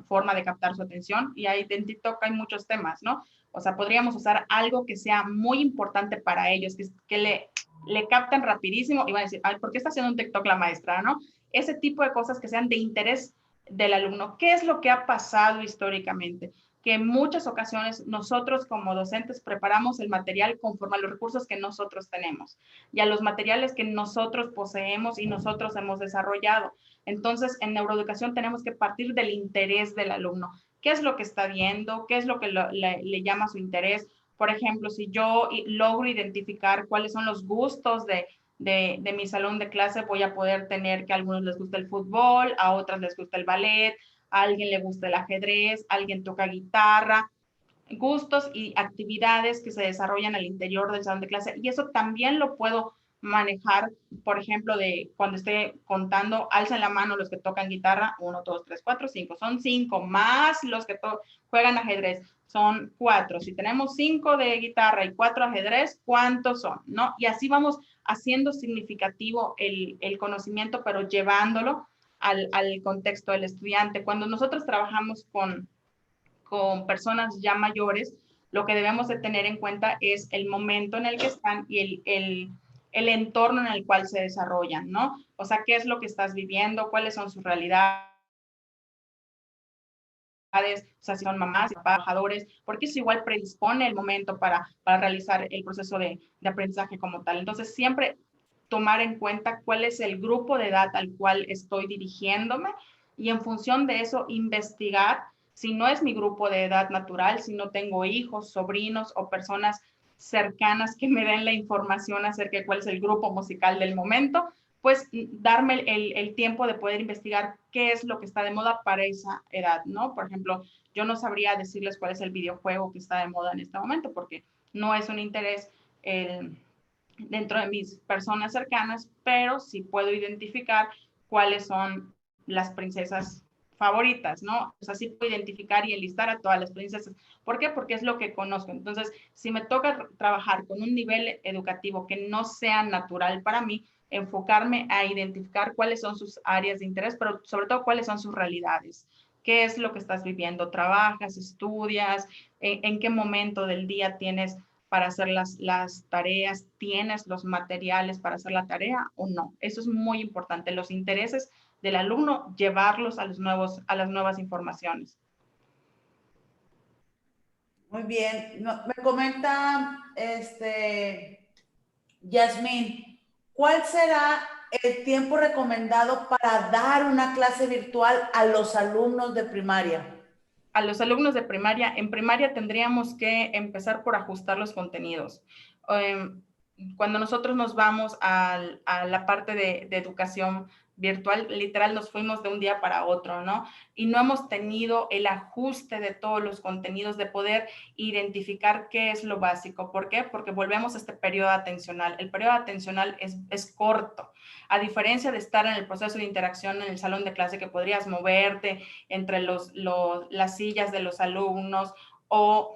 forma de captar su atención. Y ahí en TikTok hay muchos temas, ¿no? O sea, podríamos usar algo que sea muy importante para ellos, que le captan rapidísimo y van a decir, ay, ¿por qué está haciendo un TikTok la maestra, no? Ese tipo de cosas que sean de interés del alumno. ¿Qué es lo que ha pasado históricamente? Que en muchas ocasiones nosotros como docentes preparamos el material conforme a los recursos que nosotros tenemos y a los materiales que nosotros poseemos y nosotros hemos desarrollado. Entonces, en neuroeducación tenemos que partir del interés del alumno. ¿Qué es lo que está viendo? ¿Qué es lo que le llama su interés? Por ejemplo, si yo logro identificar cuáles son los gustos de mi salón de clase, voy a poder tener que a algunos les gusta el fútbol, a otras les gusta el ballet, a alguien le gusta el ajedrez, a alguien toca guitarra, gustos y actividades que se desarrollan al interior del salón de clase. Y eso también lo puedo manejar, por ejemplo, de cuando esté contando, alcen la mano los que tocan guitarra, 1, 2, 3, 4, 5, son 5, más los que juegan ajedrez, son 4. Si tenemos 5 de guitarra y 4 ajedrez, ¿cuántos son? ¿No? Y así vamos haciendo significativo el conocimiento, pero llevándolo al contexto del estudiante. Cuando nosotros trabajamos con personas ya mayores, lo que debemos de tener en cuenta es el momento en el que están y el entorno en el cual se desarrollan, ¿no? O sea, qué es lo que estás viviendo, cuáles son sus realidades, o sea, si son mamás, trabajadores, porque eso igual predispone el momento para realizar el proceso de aprendizaje como tal. Entonces, siempre tomar en cuenta cuál es el grupo de edad al cual estoy dirigiéndome y en función de eso investigar si no es mi grupo de edad natural, si no tengo hijos, sobrinos o personas cercanas que me den la información acerca de cuál es el grupo musical del momento, pues darme el tiempo de poder investigar qué es lo que está de moda para esa edad, ¿no? Por ejemplo, yo no sabría decirles cuál es el videojuego que está de moda en este momento porque no es un interés dentro de mis personas cercanas, pero sí puedo identificar cuáles son las princesas favoritas, ¿no? O sea, sí puedo identificar y enlistar a todas las princesas. ¿Por qué? Porque es lo que conozco. Entonces, si me toca trabajar con un nivel educativo que no sea natural para mí, enfocarme a identificar cuáles son sus áreas de interés, pero sobre todo cuáles son sus realidades. ¿Qué es lo que estás viviendo? ¿Trabajas? ¿Estudias? ¿En qué momento del día tienes para hacer las tareas? ¿Tienes los materiales para hacer la tarea o no? Eso es muy importante. Los intereses del alumno, llevarlos a las nuevas informaciones. Muy bien. No, me comenta Yasmín, ¿cuál será el tiempo recomendado para dar una clase virtual a los alumnos de primaria? A los alumnos de primaria, en primaria tendríamos que empezar por ajustar los contenidos. Cuando nosotros nos vamos a la parte de educación virtual, literal nos fuimos de un día para otro, ¿no? Y no hemos tenido el ajuste de todos los contenidos, de poder identificar qué es lo básico. ¿Por qué? Porque volvemos a este periodo atencional. El periodo atencional es corto. A diferencia de estar en el proceso de interacción en el salón de clase, que podrías moverte entre las sillas de los alumnos o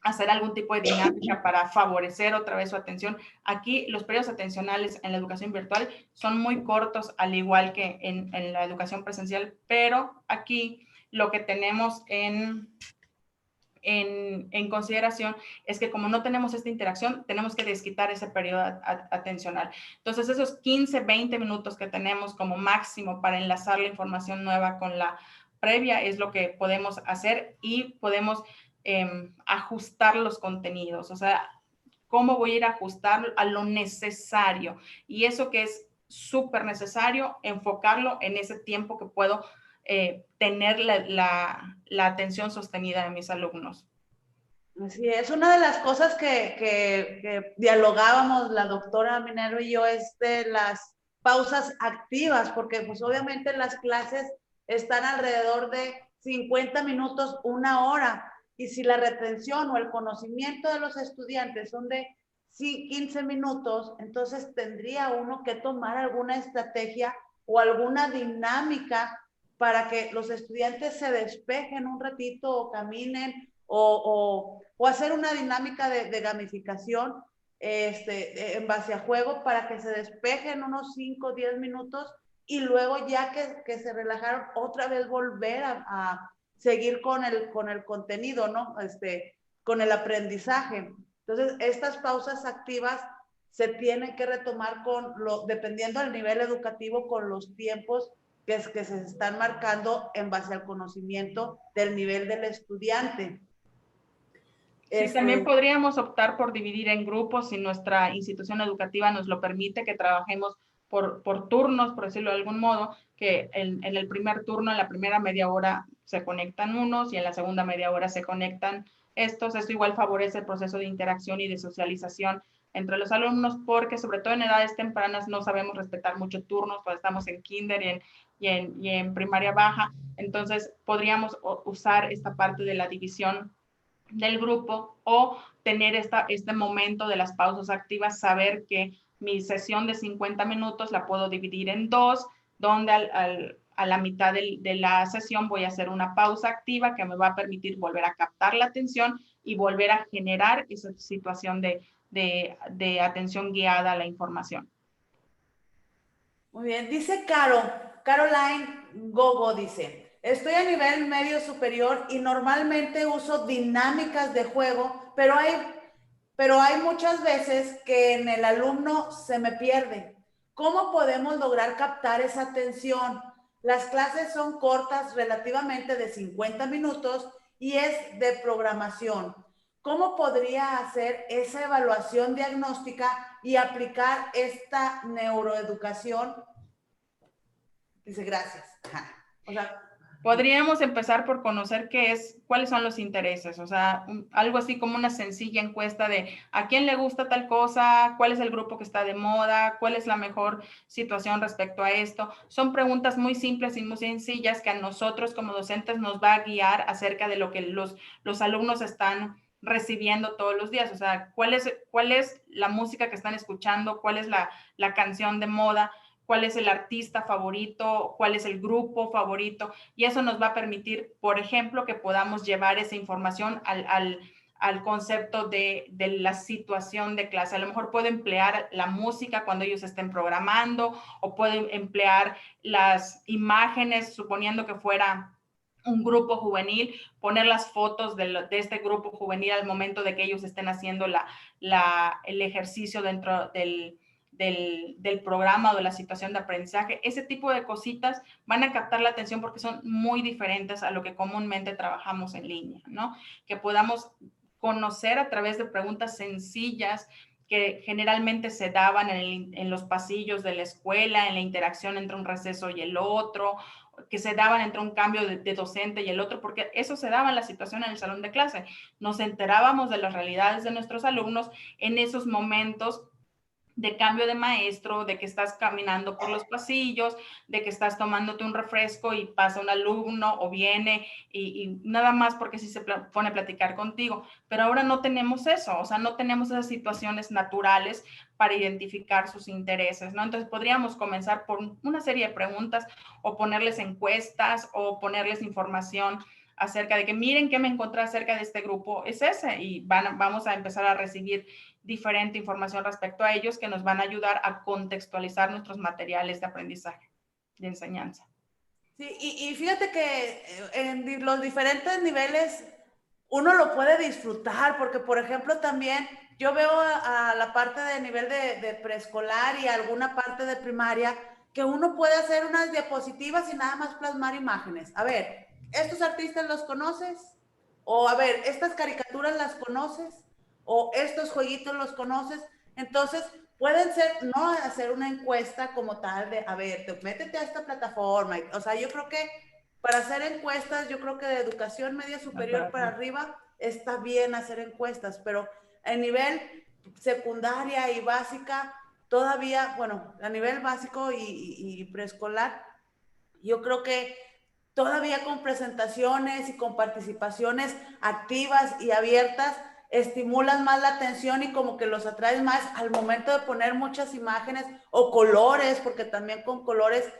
hacer algún tipo de dinámica para favorecer otra vez su atención. Aquí los periodos atencionales en la educación virtual son muy cortos, al igual que en la educación presencial, pero aquí lo que tenemos en consideración es que como no tenemos esta interacción, tenemos que desquitar ese periodo atencional. Entonces, esos 15, 20 minutos que tenemos como máximo para enlazar la información nueva con la previa es lo que podemos hacer y podemos ajustar los contenidos. O sea, ¿cómo voy a ir a ajustar a lo necesario? Y eso que es súper necesario, enfocarlo en ese tiempo que puedo tener la atención sostenida de mis alumnos. Así es, una de las cosas que dialogábamos la doctora Minero y yo es de las pausas activas, porque pues obviamente las clases están alrededor de 50 minutos, una hora, y si la retención o el conocimiento de los estudiantes son de 15 minutos, entonces tendría uno que tomar alguna estrategia o alguna dinámica para que los estudiantes se despejen un ratito o caminen o hacer una dinámica de gamificación en base a juego para que se despejen unos 5 o 10 minutos y luego ya que se relajaron, otra vez volver a seguir con el contenido, ¿no? Con el aprendizaje. Entonces, estas pausas activas se tiene que retomar dependiendo del nivel educativo, con los tiempos que se están marcando en base al conocimiento del nivel del estudiante. Sí, también podríamos optar por dividir en grupos si nuestra institución educativa nos lo permite, que trabajemos por turnos, por decirlo de algún modo, que en el primer turno, en la primera media hora se conectan unos y en la segunda media hora se conectan estos. Esto igual favorece el proceso de interacción y de socialización entre los alumnos, porque sobre todo en edades tempranas no sabemos respetar mucho turnos, cuando estamos en kinder y en primaria baja. Entonces podríamos usar esta parte de la división del grupo o tener este momento de las pausas activas, saber que mi sesión de 50 minutos la puedo dividir en dos, donde a la mitad de la sesión voy a hacer una pausa activa que me va a permitir volver a captar la atención y volver a generar esa situación de atención guiada a la información. Muy bien, dice Caroline Gogo, dice, estoy a nivel medio superior y normalmente uso dinámicas de juego, pero hay muchas veces que en el alumno se me pierde. ¿Cómo podemos lograr captar esa atención? Las clases son cortas, relativamente de 50 minutos, y es de programación. ¿Cómo podría hacer esa evaluación diagnóstica y aplicar esta neuroeducación? Dice, gracias. O sea, podríamos empezar por conocer cuáles son los intereses, o sea, algo así como una sencilla encuesta de a quién le gusta tal cosa, cuál es el grupo que está de moda, cuál es la mejor situación respecto a esto. Son preguntas muy simples y muy sencillas que a nosotros como docentes nos va a guiar acerca de lo que los alumnos están recibiendo todos los días, o sea, cuál es la música que están escuchando, cuál es la canción de moda, cuál es el artista favorito, cuál es el grupo favorito, y eso nos va a permitir, por ejemplo, que podamos llevar esa información al concepto de la situación de clase. A lo mejor puedo emplear la música cuando ellos estén programando, o puedo emplear las imágenes, suponiendo que fuera un grupo juvenil, poner las fotos de este grupo juvenil al momento de que ellos estén haciendo el ejercicio dentro del programa o de la situación de aprendizaje. Ese tipo de cositas van a captar la atención porque son muy diferentes a lo que comúnmente trabajamos en línea, ¿no? Que podamos conocer a través de preguntas sencillas que generalmente se daban en los pasillos de la escuela, en la interacción entre un receso y el otro, que se daban entre un cambio de docente y el otro, porque eso se daba en la situación en el salón de clase. Nos enterábamos de las realidades de nuestros alumnos en esos momentos de cambio de maestro, de que estás caminando por los pasillos, de que estás tomándote un refresco y pasa un alumno o viene y nada más porque sí se pone a platicar contigo. Pero ahora no tenemos eso, o sea, no tenemos esas situaciones naturales para identificar sus intereses, ¿no? Entonces podríamos comenzar por una serie de preguntas o ponerles encuestas o ponerles información acerca de que miren qué me encontré acerca de este grupo, es ese, y vamos a empezar a recibir diferente información respecto a ellos que nos van a ayudar a contextualizar nuestros materiales de aprendizaje, de enseñanza. Sí, y fíjate que en los diferentes niveles uno lo puede disfrutar, porque por ejemplo también yo veo a la parte de nivel de preescolar y alguna parte de primaria que uno puede hacer unas diapositivas y nada más plasmar imágenes. A ver, ¿estos artistas los conoces? O a ver, ¿estas caricaturas las conoces? ¿O estos jueguitos los conoces? Entonces, pueden ser, no hacer una encuesta como tal de, a ver, métete a esta plataforma. O sea, yo creo que para hacer encuestas, yo creo que de educación media superior para arriba está bien hacer encuestas, pero a nivel secundaria y básica, todavía, bueno, a nivel básico y preescolar, yo creo que todavía con presentaciones y con participaciones activas y abiertas, estimulas más la atención y como que los atraes más al momento de poner muchas imágenes o colores, porque también con colores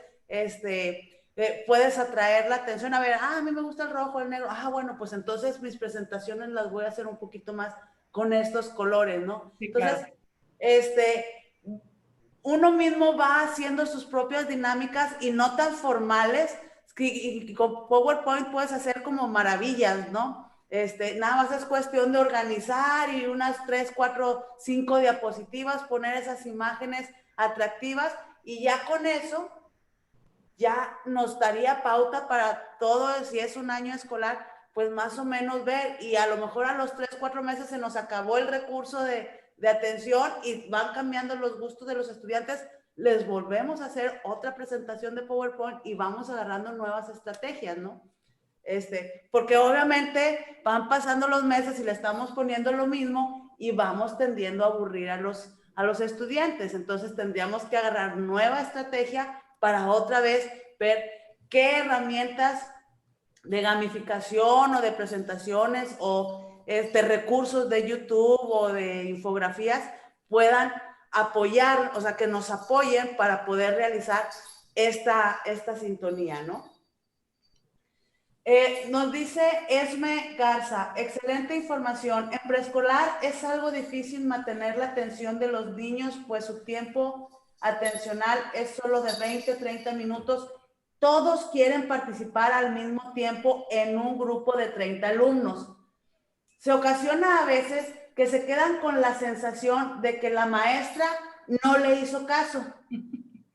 puedes atraer la atención. A ver, a mí me gusta el rojo, el negro. Bueno, pues entonces mis presentaciones las voy a hacer un poquito más con estos colores, ¿no? Sí, entonces, claro. Uno mismo va haciendo sus propias dinámicas y no tan formales, y con PowerPoint puedes hacer como maravillas, ¿no? Nada más es cuestión de organizar y unas 3, 4, 5 diapositivas, poner esas imágenes atractivas y ya con eso ya nos daría pauta para todo, si es un año escolar, pues más o menos ver, y a lo mejor a los 3, 4 meses se nos acabó el recurso de atención y van cambiando los gustos de los estudiantes, les volvemos a hacer otra presentación de PowerPoint y vamos agarrando nuevas estrategias, ¿no? Porque obviamente van pasando los meses y le estamos poniendo lo mismo y vamos tendiendo a aburrir a los estudiantes. Entonces tendríamos que agarrar nueva estrategia para otra vez ver qué herramientas de gamificación o de presentaciones o recursos de YouTube o de infografías puedan apoyar, o sea, que nos apoyen para poder realizar esta sintonía, ¿no? Nos dice Esme Garza, excelente información. En preescolar es algo difícil mantener la atención de los niños, pues su tiempo atencional es solo de 20 o 30 minutos. Todos quieren participar al mismo tiempo en un grupo de 30 alumnos. Se ocasiona a veces que se quedan con la sensación de que la maestra no le hizo caso.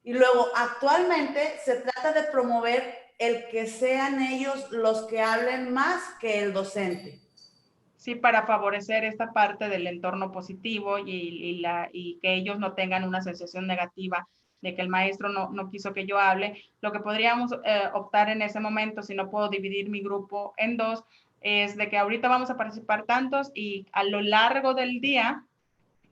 Y luego, actualmente se trata de promover el que sean ellos los que hablen más que el docente. Sí, para favorecer esta parte del entorno positivo y que ellos no tengan una sensación negativa de que el maestro no quiso que yo hable. Lo que podríamos optar en ese momento, si no puedo dividir mi grupo en dos, es de que ahorita vamos a participar tantos y a lo largo del día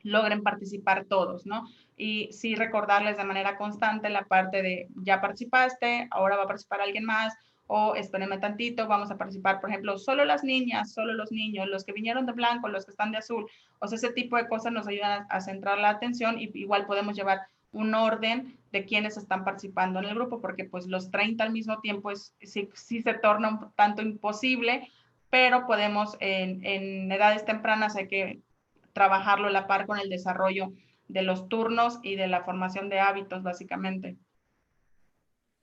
logren participar todos, ¿no? Y sí recordarles de manera constante la parte de ya participaste, ahora va a participar alguien más, o espérenme tantito, vamos a participar, por ejemplo, solo las niñas, solo los niños, los que vinieron de blanco, los que están de azul, o sea, ese tipo de cosas nos ayudan a centrar la atención y igual podemos llevar un orden de quienes están participando en el grupo, porque pues los 30 al mismo tiempo sí se torna un tanto imposible, pero podemos en edades tempranas hay que trabajarlo a la par con el desarrollo de los turnos y de la formación de hábitos, básicamente.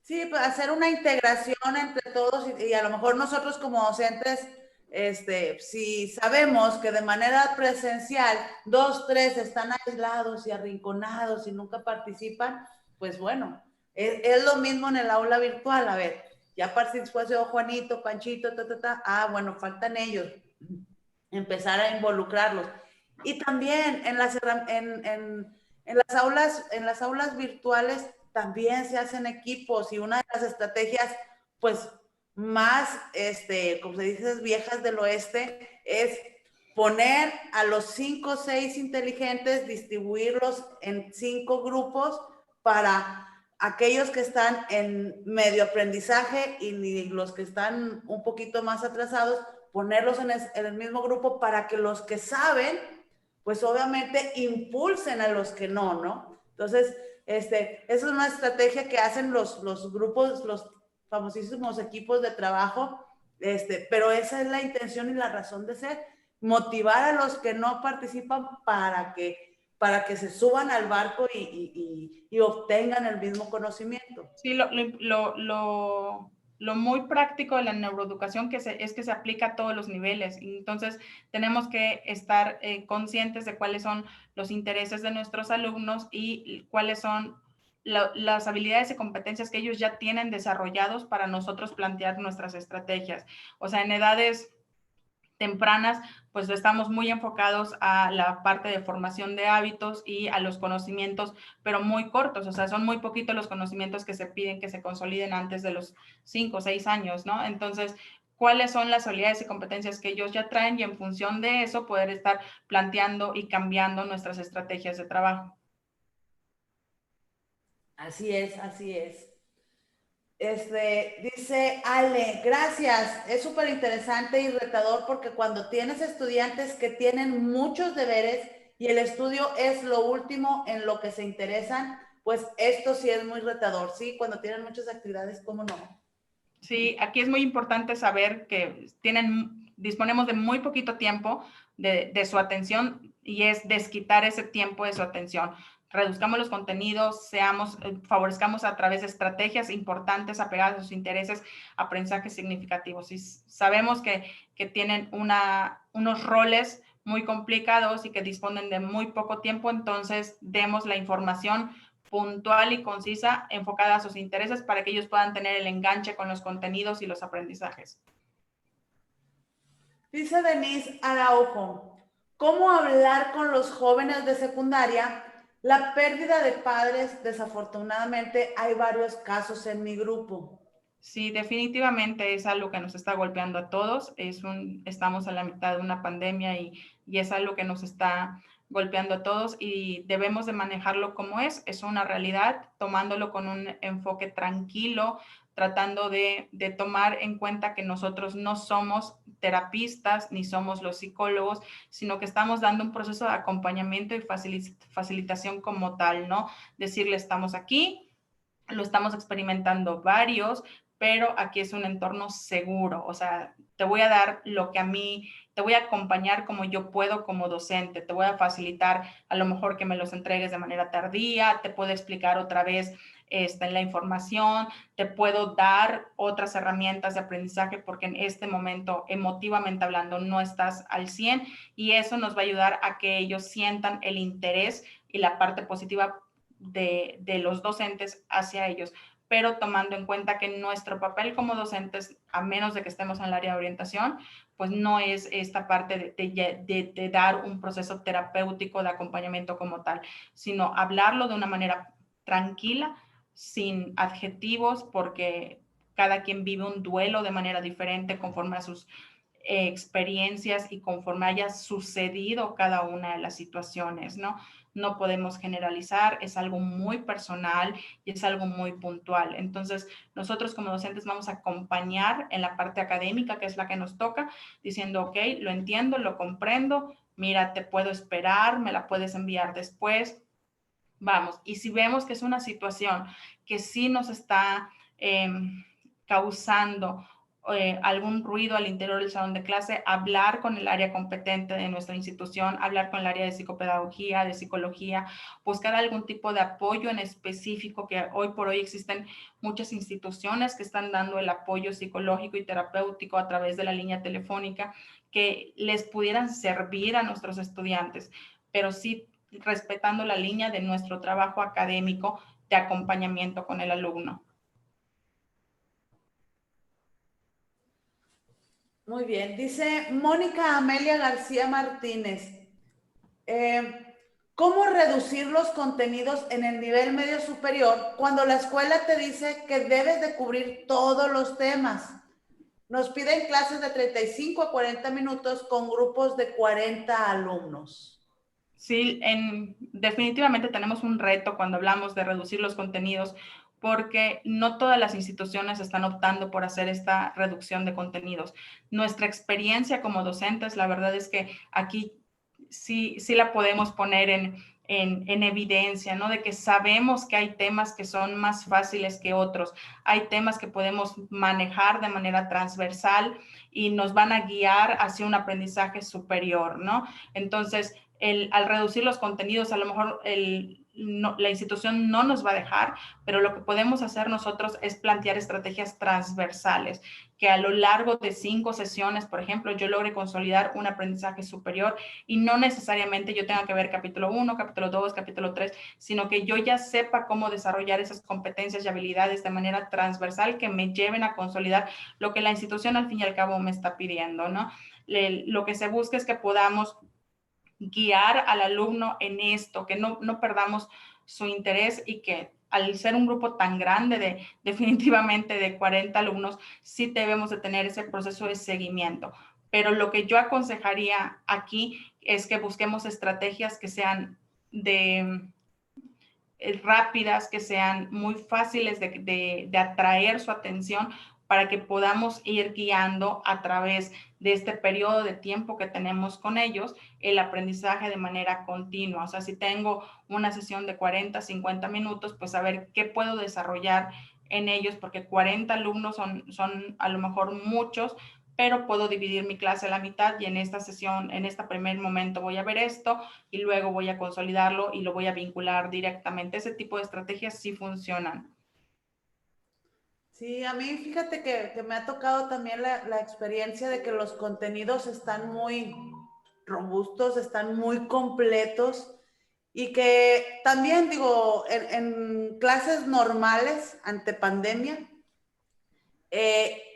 Sí, pues hacer una integración entre todos y a lo mejor nosotros como docentes, si sabemos que de manera presencial 2, 3 están aislados y arrinconados y nunca participan, pues bueno, es lo mismo en el aula virtual. A ver, ya participó Juanito, Panchito, bueno, faltan ellos. Empezar a involucrarlos. Y también en las aulas virtuales también se hacen equipos y una de las estrategias, pues, más, como se dice, viejas del oeste, es poner a los 5 o 6 inteligentes, distribuirlos en 5 grupos para aquellos que están en medio aprendizaje y los que están un poquito más atrasados, ponerlos en el mismo grupo para que los que saben, pues obviamente impulsen a los que no. Entonces, esa es una estrategia que hacen los grupos, los famosísimos equipos de trabajo, pero esa es la intención y la razón de ser, motivar a los que no participan para que se suban al barco y obtengan el mismo conocimiento. Sí, lo muy práctico de la neuroeducación es que se aplica a todos los niveles. Entonces, tenemos que estar conscientes de cuáles son los intereses de nuestros alumnos y cuáles son las habilidades y competencias que ellos ya tienen desarrollados para nosotros plantear nuestras estrategias. O sea, en edades tempranas, pues estamos muy enfocados a la parte de formación de hábitos y a los conocimientos, pero muy cortos, o sea, son muy poquitos los conocimientos que se piden que se consoliden antes de los 5 o 6 años, ¿no? Entonces, ¿cuáles son las habilidades y competencias que ellos ya traen y en función de eso poder estar planteando y cambiando nuestras estrategias de trabajo? Así es, así es. Dice Ale, gracias. Es súper interesante y retador porque cuando tienes estudiantes que tienen muchos deberes y el estudio es lo último en lo que se interesan, pues esto sí es muy retador, ¿sí? Cuando tienen muchas actividades, ¿cómo no? Sí, aquí es muy importante saber que disponemos de muy poquito tiempo de su atención y es desquitar ese tiempo de su atención. reduzcamos los contenidos, favorezcamos a través de estrategias importantes apegadas a sus intereses, aprendizajes significativos. Y sabemos que tienen unos roles muy complicados y que disponen de muy poco tiempo, entonces demos la información puntual y concisa, enfocada a sus intereses para que ellos puedan tener el enganche con los contenidos y los aprendizajes. Dice Denise Araujo, ¿cómo hablar con los jóvenes de secundaria? La pérdida de padres, desafortunadamente, hay varios casos en mi grupo. Sí, definitivamente es algo que nos está golpeando a todos. Estamos a la mitad de una pandemia y es algo que nos está golpeando a todos y debemos de manejarlo como es una realidad, tomándolo con un enfoque tranquilo, tratando de tomar en cuenta que nosotros no somos terapistas ni somos los psicólogos, sino que estamos dando un proceso de acompañamiento y facilitación como tal, ¿no? Decirle, estamos aquí, lo estamos experimentando varios, pero aquí es un entorno seguro, o sea, te voy a dar lo que a mí, te voy a acompañar como yo puedo como docente, te voy a facilitar a lo mejor que me los entregues de manera tardía, te puedo explicar otra vez en la información, te puedo dar otras herramientas de aprendizaje porque en este momento, emotivamente hablando, no estás al 100 y eso nos va a ayudar a que ellos sientan el interés y la parte positiva de los docentes hacia ellos, pero tomando en cuenta que nuestro papel como docentes, a menos de que estemos en el área de orientación, pues no es esta parte de dar un proceso terapéutico de acompañamiento como tal, sino hablarlo de una manera tranquila, sin adjetivos, porque cada quien vive un duelo de manera diferente conforme a sus experiencias y conforme haya sucedido cada una de las situaciones, ¿no? No podemos generalizar, es algo muy personal y es algo muy puntual. Entonces, nosotros como docentes vamos a acompañar en la parte académica, que es la que nos toca, diciendo, ok, lo entiendo, lo comprendo, mira, te puedo esperar, me la puedes enviar después, vamos. Y si vemos que es una situación que sí nos está causando algún ruido al interior del salón de clase, hablar con el área competente de nuestra institución, hablar con el área de psicopedagogía, de psicología, buscar algún tipo de apoyo en específico, que hoy por hoy existen muchas instituciones que están dando el apoyo psicológico y terapéutico a través de la línea telefónica que les pudieran servir a nuestros estudiantes, pero sí respetando la línea de nuestro trabajo académico de acompañamiento con el alumno. Muy bien, dice Mónica Amelia García Martínez, ¿cómo reducir los contenidos en el nivel medio superior cuando la escuela te dice que debes de cubrir todos los temas? Nos piden clases de 35 a 40 minutos con grupos de 40 alumnos. Sí, definitivamente tenemos un reto cuando hablamos de reducir los contenidos, porque no todas las instituciones están optando por hacer esta reducción de contenidos. Nuestra experiencia como docentes, la verdad es que aquí sí la podemos poner en evidencia, ¿no? De que sabemos que hay temas que son más fáciles que otros, hay temas que podemos manejar de manera transversal y nos van a guiar hacia un aprendizaje superior, ¿no? Entonces, al reducir los contenidos, a lo mejor la institución no nos va a dejar, pero lo que podemos hacer nosotros es plantear estrategias transversales, que a lo largo de 5 sesiones, por ejemplo, yo logre consolidar un aprendizaje superior y no necesariamente yo tenga que ver capítulo 1, capítulo 2, capítulo 3, sino que yo ya sepa cómo desarrollar esas competencias y habilidades de manera transversal que me lleven a consolidar lo que la institución al fin y al cabo me está pidiendo, ¿no? Lo que se busca es que podamos guiar al alumno en esto, que no perdamos su interés y que al ser un grupo tan grande definitivamente de 40 alumnos, sí debemos de tener ese proceso de seguimiento. Pero lo que yo aconsejaría aquí es que busquemos estrategias que sean rápidas, que sean muy fáciles de atraer su atención para que podamos ir guiando a través de este periodo de tiempo que tenemos con ellos el aprendizaje de manera continua. O sea, si tengo una sesión de 40, 50 minutos, pues saber qué puedo desarrollar en ellos, porque 40 alumnos son a lo mejor muchos, pero puedo dividir mi clase a la mitad y en esta sesión, en este primer momento voy a ver esto y luego voy a consolidarlo y lo voy a vincular directamente. Ese tipo de estrategias sí funcionan. Sí, a mí fíjate que me ha tocado también la experiencia de que los contenidos están muy robustos, están muy completos y que también digo, en clases normales ante pandemia,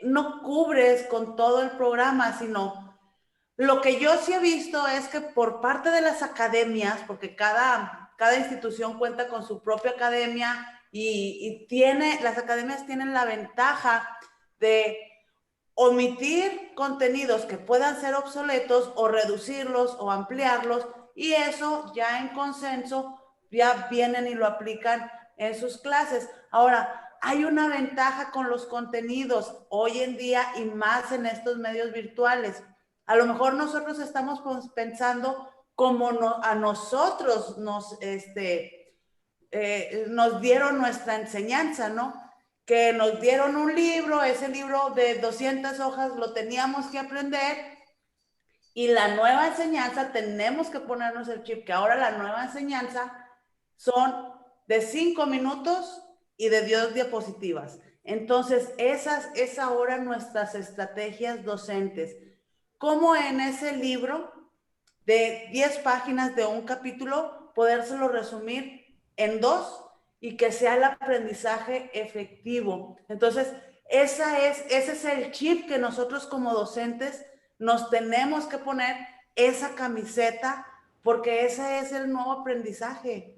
no cubres con todo el programa, sino lo que yo sí he visto es que por parte de las academias, porque cada institución cuenta con su propia academia las academias tienen la ventaja de omitir contenidos que puedan ser obsoletos o reducirlos o ampliarlos y eso ya en consenso ya vienen y lo aplican en sus clases. Ahora, hay una ventaja con los contenidos hoy en día y más en estos medios virtuales. A lo mejor nosotros estamos pensando como a nosotros nos dieron nuestra enseñanza, ¿no? Que nos dieron un libro, ese libro de 200 hojas lo teníamos que aprender y la nueva enseñanza tenemos que ponernos el chip, que ahora la nueva enseñanza son de 5 minutos y de 10 diapositivas. Entonces, es ahora nuestras estrategias docentes. Como en ese libro de 10 páginas de un capítulo, podérselo resumir en dos y que sea el aprendizaje efectivo. Entonces, ese es el chip que nosotros como docentes nos tenemos que poner esa camiseta porque ese es el nuevo aprendizaje.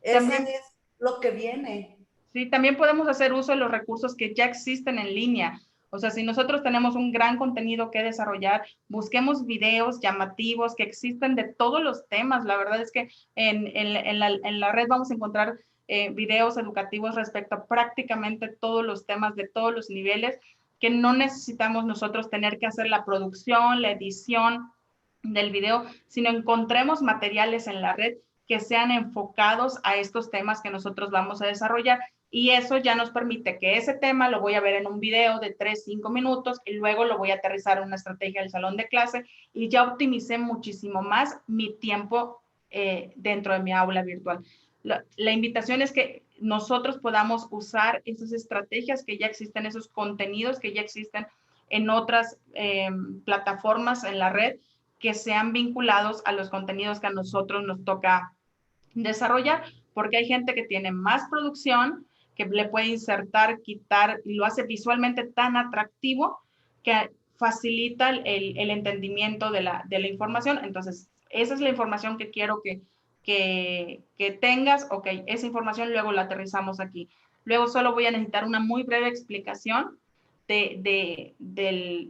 Ese También es lo que viene. Sí, también podemos hacer uso de los recursos que ya existen en línea. O sea, si nosotros tenemos un gran contenido que desarrollar, busquemos videos llamativos que existen de todos los temas. La verdad es que en la red vamos a encontrar videos educativos respecto a prácticamente todos los temas de todos los niveles, que no necesitamos nosotros tener que hacer la producción, la edición del video, sino encontremos materiales en la red que sean enfocados a estos temas que nosotros vamos a desarrollar y eso ya nos permite que ese tema lo voy a ver en un video de 3, 5 minutos y luego lo voy a aterrizar en una estrategia del salón de clase y ya optimicé muchísimo más mi tiempo dentro de mi aula virtual. La invitación es que nosotros podamos usar esas estrategias que ya existen, esos contenidos que ya existen en otras plataformas en la red que sean vinculados a los contenidos que a nosotros nos toca desarrollar, porque hay gente que tiene más producción, que le puede insertar, quitar, y lo hace visualmente tan atractivo que facilita el entendimiento de la información. Entonces, esa es la información que quiero que tengas. Ok, esa información luego la aterrizamos aquí. Luego solo voy a necesitar una muy breve explicación de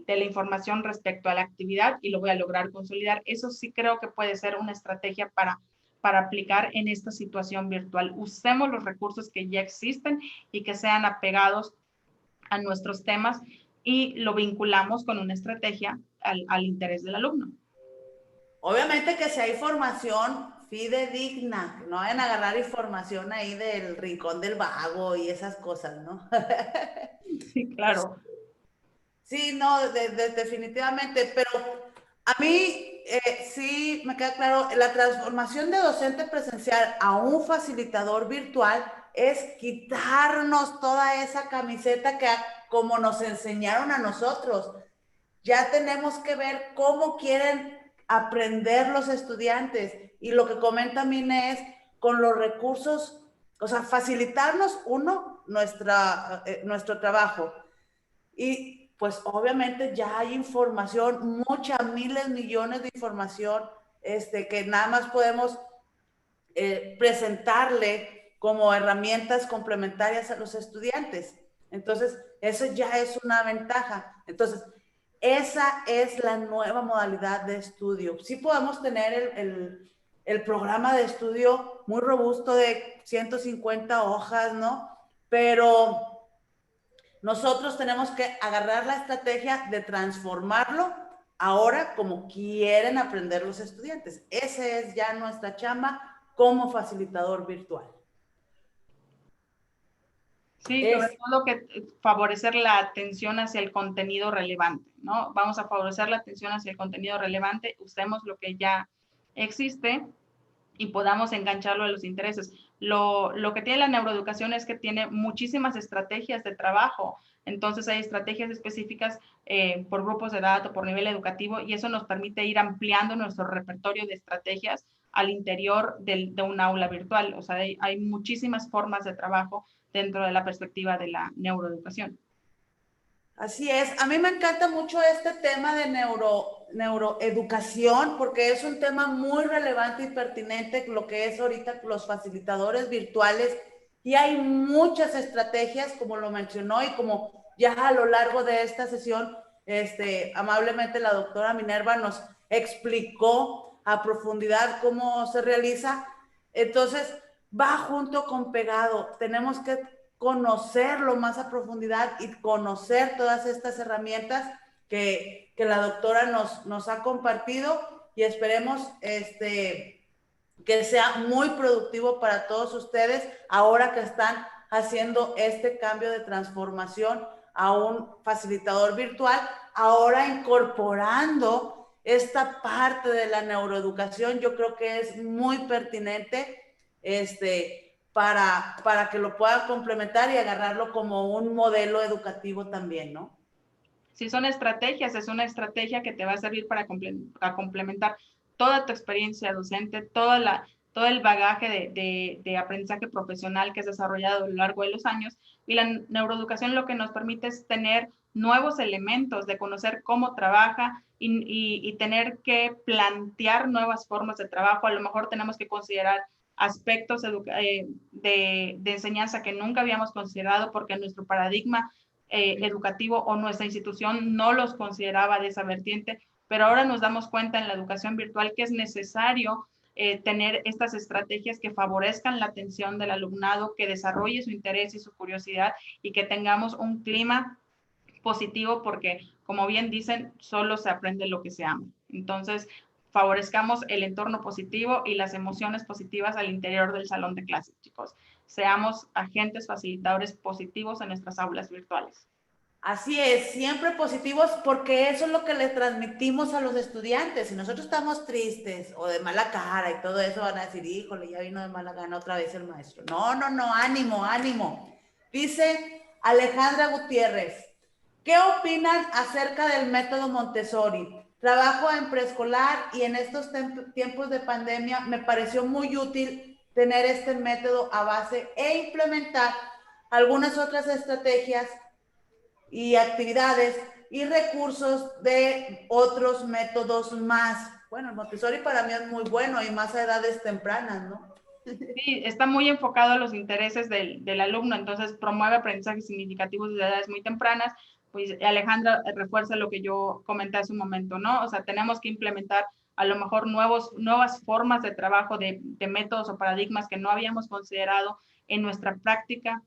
la información respecto a la actividad y lo voy a lograr consolidar. Eso sí creo que puede ser una estrategia para aplicar en esta situación virtual. Usemos los recursos que ya existen y que sean apegados a nuestros temas y lo vinculamos con una estrategia al interés del alumno. Obviamente que si hay información fidedigna, no vayan a agarrar información ahí del rincón del vago y esas cosas, ¿no? Sí, claro. Sí, no, definitivamente, pero a mí sí me queda claro, la transformación de docente presencial a un facilitador virtual es quitarnos toda esa camiseta que como nos enseñaron a nosotros. Ya tenemos que ver cómo quieren aprender los estudiantes y lo que comenta Mine es con los recursos, o sea, facilitarnos nuestro trabajo y pues obviamente ya hay información, muchas, miles, millones de información que nada más podemos presentarle como herramientas complementarias a los estudiantes. Entonces, eso ya es una ventaja. Entonces, esa es la nueva modalidad de estudio. Sí podemos tener el programa de estudio muy robusto de 150 hojas, ¿no? Pero nosotros tenemos que agarrar la estrategia de transformarlo ahora como quieren aprender los estudiantes. Esa es ya nuestra chamba como facilitador virtual. Sí, sobre todo que favorecer la atención hacia el contenido relevante, ¿no? Vamos a favorecer la atención hacia el contenido relevante, usemos lo que ya existe y podamos engancharlo a los intereses. Lo que tiene la neuroeducación es que tiene muchísimas estrategias de trabajo. Entonces hay estrategias específicas por grupos de edad o por nivel educativo y eso nos permite ir ampliando nuestro repertorio de estrategias al interior de un aula virtual. O sea, hay muchísimas formas de trabajo dentro de la perspectiva de la neuroeducación. Así es, a mí me encanta mucho este tema de neuroeducación porque es un tema muy relevante y pertinente lo que es ahorita los facilitadores virtuales y hay muchas estrategias como lo mencionó y como ya a lo largo de esta sesión amablemente la doctora Minerva nos explicó a profundidad cómo se realiza. Entonces va junto con pegado, tenemos que conocerlo más a profundidad y conocer todas estas herramientas que la doctora nos ha compartido y esperemos que sea muy productivo para todos ustedes ahora que están haciendo este cambio de transformación a un facilitador virtual, ahora incorporando esta parte de la neuroeducación, yo creo que es muy pertinente para que lo puedan complementar y agarrarlo como un modelo educativo también, ¿no? Si son estrategias, es una estrategia que te va a servir para complementar toda tu experiencia docente, todo el bagaje de aprendizaje profesional que has desarrollado a lo largo de los años. Y la neuroeducación lo que nos permite es tener nuevos elementos de conocer cómo trabaja y tener que plantear nuevas formas de trabajo. A lo mejor tenemos que considerar aspectos de enseñanza que nunca habíamos considerado porque nuestro paradigma educativo o nuestra institución no los consideraba de esa vertiente, pero ahora nos damos cuenta en la educación virtual que es necesario tener estas estrategias que favorezcan la atención del alumnado, que desarrolle su interés y su curiosidad y que tengamos un clima positivo porque, como bien dicen, solo se aprende lo que se ama. Entonces, favorezcamos el entorno positivo y las emociones positivas al interior del salón de clases, chicos. Seamos agentes facilitadores positivos en nuestras aulas virtuales. Así es, siempre positivos porque eso es lo que le transmitimos a los estudiantes. Si nosotros estamos tristes o de mala cara y todo eso, van a decir, híjole, ya vino de mala gana otra vez el maestro. No, no, no, ánimo, ánimo. Dice Alejandra Gutiérrez, ¿qué opinan acerca del método Montessori? Trabajo en preescolar y en estos tiempos de pandemia me pareció muy útil tener este método a base e implementar algunas otras estrategias y actividades y recursos de otros métodos más. Bueno, el Montessori para mí es muy bueno y más a edades tempranas, ¿no? Sí, está muy enfocado a los intereses del alumno, entonces promueve aprendizajes significativos desde edades muy tempranas. Pues Alejandra refuerza lo que yo comenté hace un momento, ¿no? O sea, tenemos que implementar a lo mejor nuevas formas de trabajo, de métodos o paradigmas que no habíamos considerado en nuestra práctica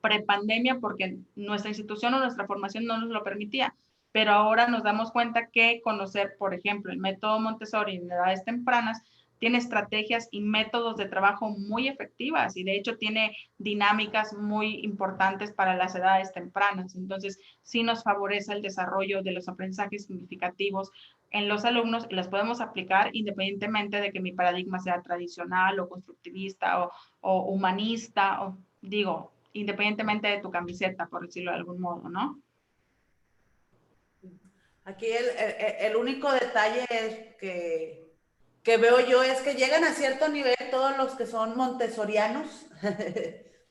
prepandemia porque nuestra institución o nuestra formación no nos lo permitía. Pero ahora nos damos cuenta que conocer, por ejemplo, el método Montessori en edades tempranas tiene estrategias y métodos de trabajo muy efectivas y de hecho tiene dinámicas muy importantes para las edades tempranas. Entonces, sí nos favorece el desarrollo de los aprendizajes significativos en los alumnos y las podemos aplicar independientemente de que mi paradigma sea tradicional o constructivista o humanista, o digo, independientemente de tu camiseta, por decirlo de algún modo, ¿no? Aquí el único detalle es que veo yo es que llegan a cierto nivel todos los que son montessorianos,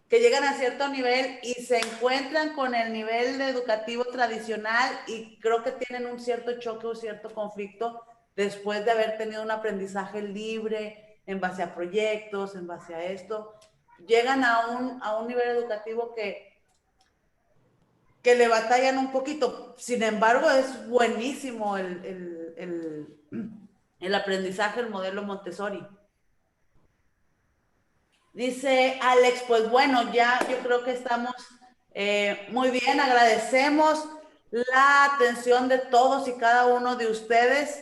que llegan a cierto nivel y se encuentran con el nivel educativo tradicional y creo que tienen un cierto choque o cierto conflicto después de haber tenido un aprendizaje libre en base a proyectos, en base a esto. Llegan a un nivel educativo que le batallan un poquito. Sin embargo, es buenísimo el aprendizaje, el modelo Montessori. Dice Alex, pues bueno, ya yo creo que estamos muy bien, agradecemos la atención de todos y cada uno de ustedes.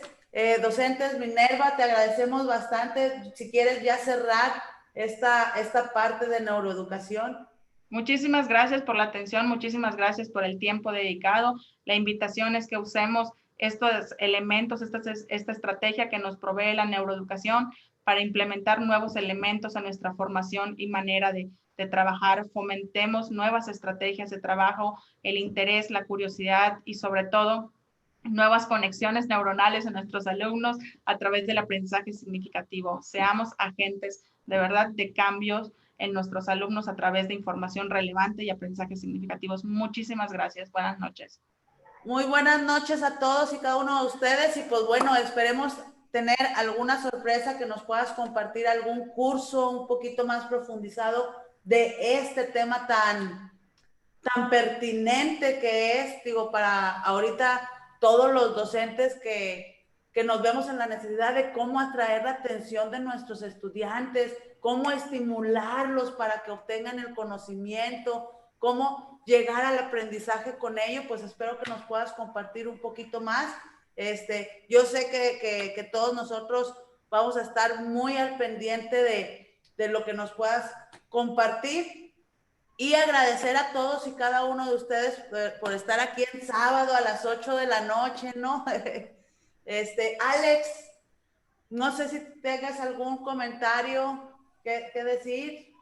Docentes Minerva, te agradecemos bastante. Si quieres ya cerrar esta parte de neuroeducación. Muchísimas gracias por la atención, muchísimas gracias por el tiempo dedicado. La invitación es que usemos estos elementos, esta estrategia que nos provee la neuroeducación para implementar nuevos elementos en nuestra formación y manera de trabajar. Fomentemos nuevas estrategias de trabajo, el interés, la curiosidad y sobre todo nuevas conexiones neuronales en nuestros alumnos a través del aprendizaje significativo. Seamos agentes de verdad de cambios en nuestros alumnos a través de información relevante y aprendizajes significativos. Muchísimas gracias. Buenas noches. Muy buenas noches a todos y cada uno de ustedes y pues bueno, esperemos tener alguna sorpresa que nos puedas compartir algún curso un poquito más profundizado de este tema tan pertinente que es, digo, para ahorita todos los docentes que nos vemos en la necesidad de cómo atraer la atención de nuestros estudiantes, cómo estimularlos para que obtengan el conocimiento, cómo llegar al aprendizaje con ello, pues espero que nos puedas compartir un poquito más. Yo sé que todos nosotros vamos a estar muy al pendiente de lo que nos puedas compartir y agradecer a todos y cada uno de ustedes por estar aquí el sábado a las 8 de la noche, ¿no? Alex, no sé si tengas algún comentario que decir.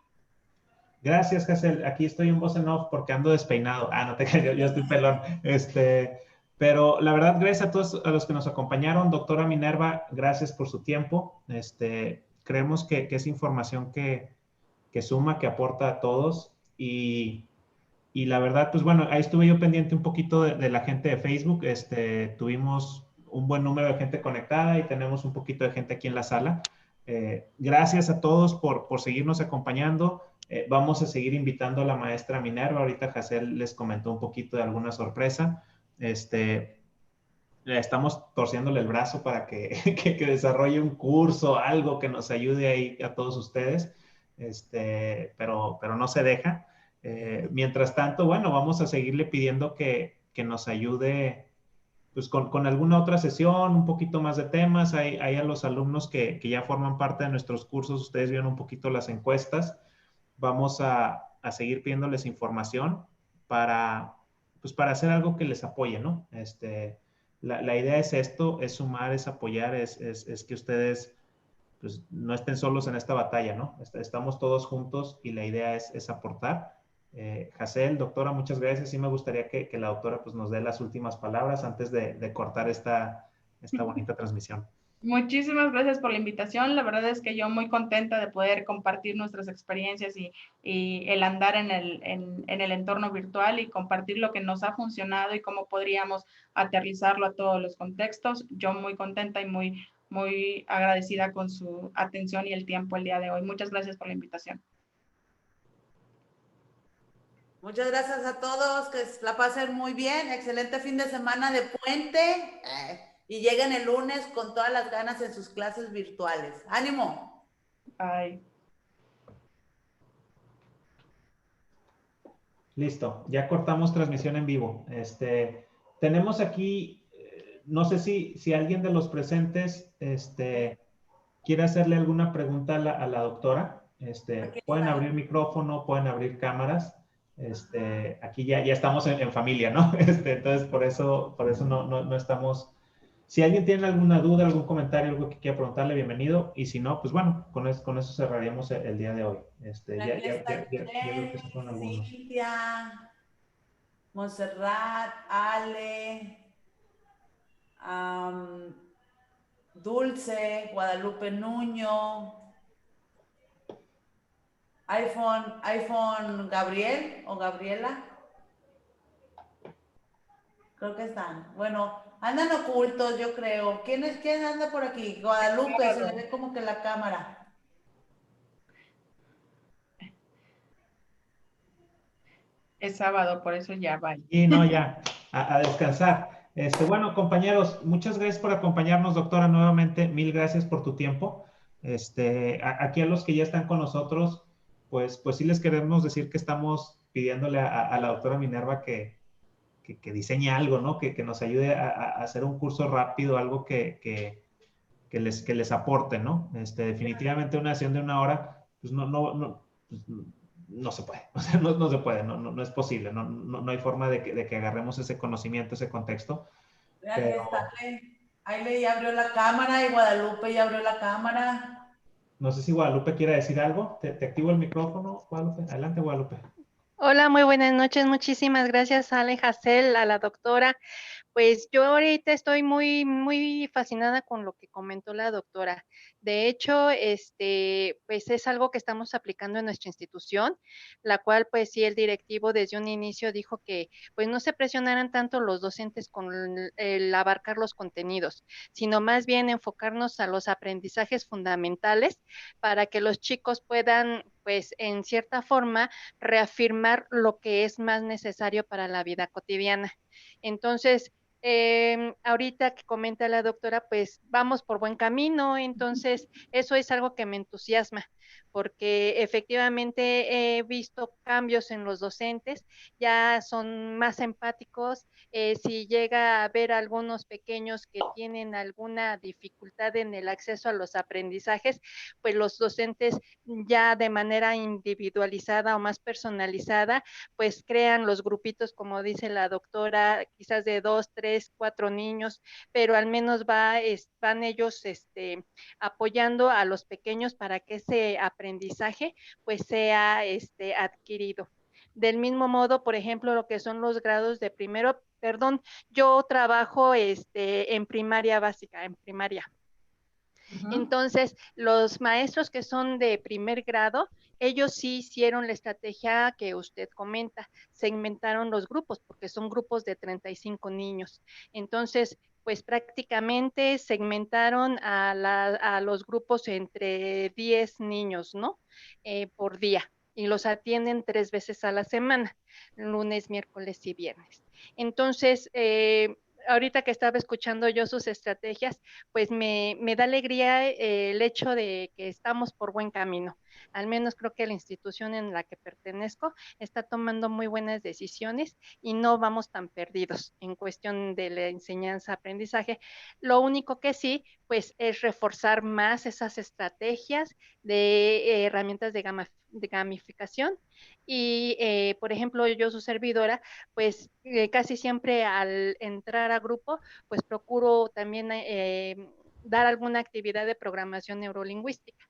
Gracias, Hazel. Aquí estoy en voz en off porque ando despeinado. No te calles, yo estoy pelón. Pero la verdad, gracias a todos a los que nos acompañaron. Doctora Minerva, gracias por su tiempo. Creemos que es información que suma, que aporta a todos. Y la verdad, pues bueno, ahí estuve yo pendiente un poquito de la gente de Facebook. Tuvimos un buen número de gente conectada y tenemos un poquito de gente aquí en la sala. Gracias a todos por seguirnos acompañando. Vamos a seguir invitando a la maestra Minerva. Ahorita Hazel les comentó un poquito de alguna sorpresa. Estamos torciéndole el brazo para que desarrolle un curso, algo que nos ayude ahí a todos ustedes, pero no se deja. Mientras tanto, bueno, vamos a seguirle pidiendo que nos ayude pues con alguna otra sesión, un poquito más de temas. Hay a los alumnos que ya forman parte de nuestros cursos, ustedes vieron un poquito las encuestas. Vamos a seguir pidiéndoles información para hacer algo que les apoye, ¿no? La idea es esto, es sumar, es apoyar, es que ustedes pues, no estén solos en esta batalla, ¿no? Estamos todos juntos y la idea es aportar. Hazel, doctora, muchas gracias. Sí me gustaría que la doctora pues, nos dé las últimas palabras antes de cortar esta bonita transmisión. Muchísimas gracias por la invitación. La verdad es que yo muy contenta de poder compartir nuestras experiencias y el andar en el entorno virtual y compartir lo que nos ha funcionado y cómo podríamos aterrizarlo a todos los contextos. Yo muy contenta y muy agradecida con su atención y el tiempo el día de hoy. Muchas gracias por la invitación. Muchas gracias a todos, que la pasen muy bien. Excelente fin de semana de puente. Y lleguen el lunes con todas las ganas en sus clases virtuales. ¡Ánimo! Bye. Listo, ya cortamos transmisión en vivo. Tenemos aquí, no sé si alguien de los presentes quiere hacerle alguna pregunta a la doctora. Pueden abrir micrófono, pueden abrir cámaras. Aquí ya estamos en familia, ¿no? Entonces, por eso no estamos... Si alguien tiene alguna duda, algún comentario, algo que quiera preguntarle, bienvenido. Y si no, pues bueno, con eso cerraríamos el día de hoy. Ya creo que esos son algunos. Cintia, Montserrat, Ale, Dulce, Guadalupe Nuño, iPhone Gabriel o Gabriela. Creo que están. Bueno, andan ocultos, yo creo. ¿Quién anda por aquí? Guadalupe, se le ve como que la cámara. Es sábado, por eso ya va. Y no, ya, a descansar. Bueno, compañeros, muchas gracias por acompañarnos, doctora, nuevamente. Mil gracias por tu tiempo. Aquí a los que ya están con nosotros, pues sí les queremos decir que estamos pidiéndole a la doctora Minerva que diseñe algo, ¿no? Que nos ayude a hacer un curso rápido, algo que les aporte, ¿no? Definitivamente una sesión de 1 hora, pues no se puede, o sea, no se puede, no es posible, no hay forma de que agarremos ese conocimiento, ese contexto. Vean que está, Aile ya abrió la cámara y Guadalupe ya abrió la cámara. No sé si Guadalupe quiere decir algo. Te activo el micrófono, Guadalupe. Adelante, Guadalupe. Hola, muy buenas noches. Muchísimas gracias, Ale Hassel, a la doctora. Pues yo ahorita estoy muy fascinada con lo que comentó la doctora. De hecho, pues es algo que estamos aplicando en nuestra institución, la cual, pues sí, el directivo desde un inicio dijo que, pues no se presionaran tanto los docentes con el abarcar los contenidos, sino más bien enfocarnos a los aprendizajes fundamentales para que los chicos puedan, pues en cierta forma, reafirmar lo que es más necesario para la vida cotidiana. Entonces, ahorita que comenta la doctora, pues vamos por buen camino, entonces eso es algo que me entusiasma, porque efectivamente he visto cambios en los docentes, ya son más empáticos, si llega a haber algunos pequeños que tienen alguna dificultad en el acceso a los aprendizajes, pues los docentes ya de manera individualizada o más personalizada, pues crean los grupitos, como dice la doctora, quizás de 2, 3, 4 niños, pero al menos van ellos apoyando a los pequeños para que ese aprendizaje pues sea adquirido. Del mismo modo, por ejemplo, lo que son los grados de primero, perdón, yo trabajo en primaria básica, en primaria. Entonces, los maestros que son de primer grado, ellos sí hicieron la estrategia que usted comenta, segmentaron los grupos, porque son grupos de 35 niños. Entonces, pues prácticamente segmentaron a los grupos entre 10 niños, ¿no? Por día. Y los atienden 3 veces a la semana, lunes, miércoles y viernes. Entonces, ahorita que estaba escuchando yo sus estrategias, pues me da alegría el hecho de que estamos por buen camino. Al menos creo que la institución en la que pertenezco está tomando muy buenas decisiones y no vamos tan perdidos en cuestión de la enseñanza-aprendizaje. Lo único que sí, pues es reforzar más esas estrategias de herramientas de gamificación y, por ejemplo, yo su servidora, pues casi siempre al entrar a grupo, pues procuro también dar alguna actividad de programación neurolingüística.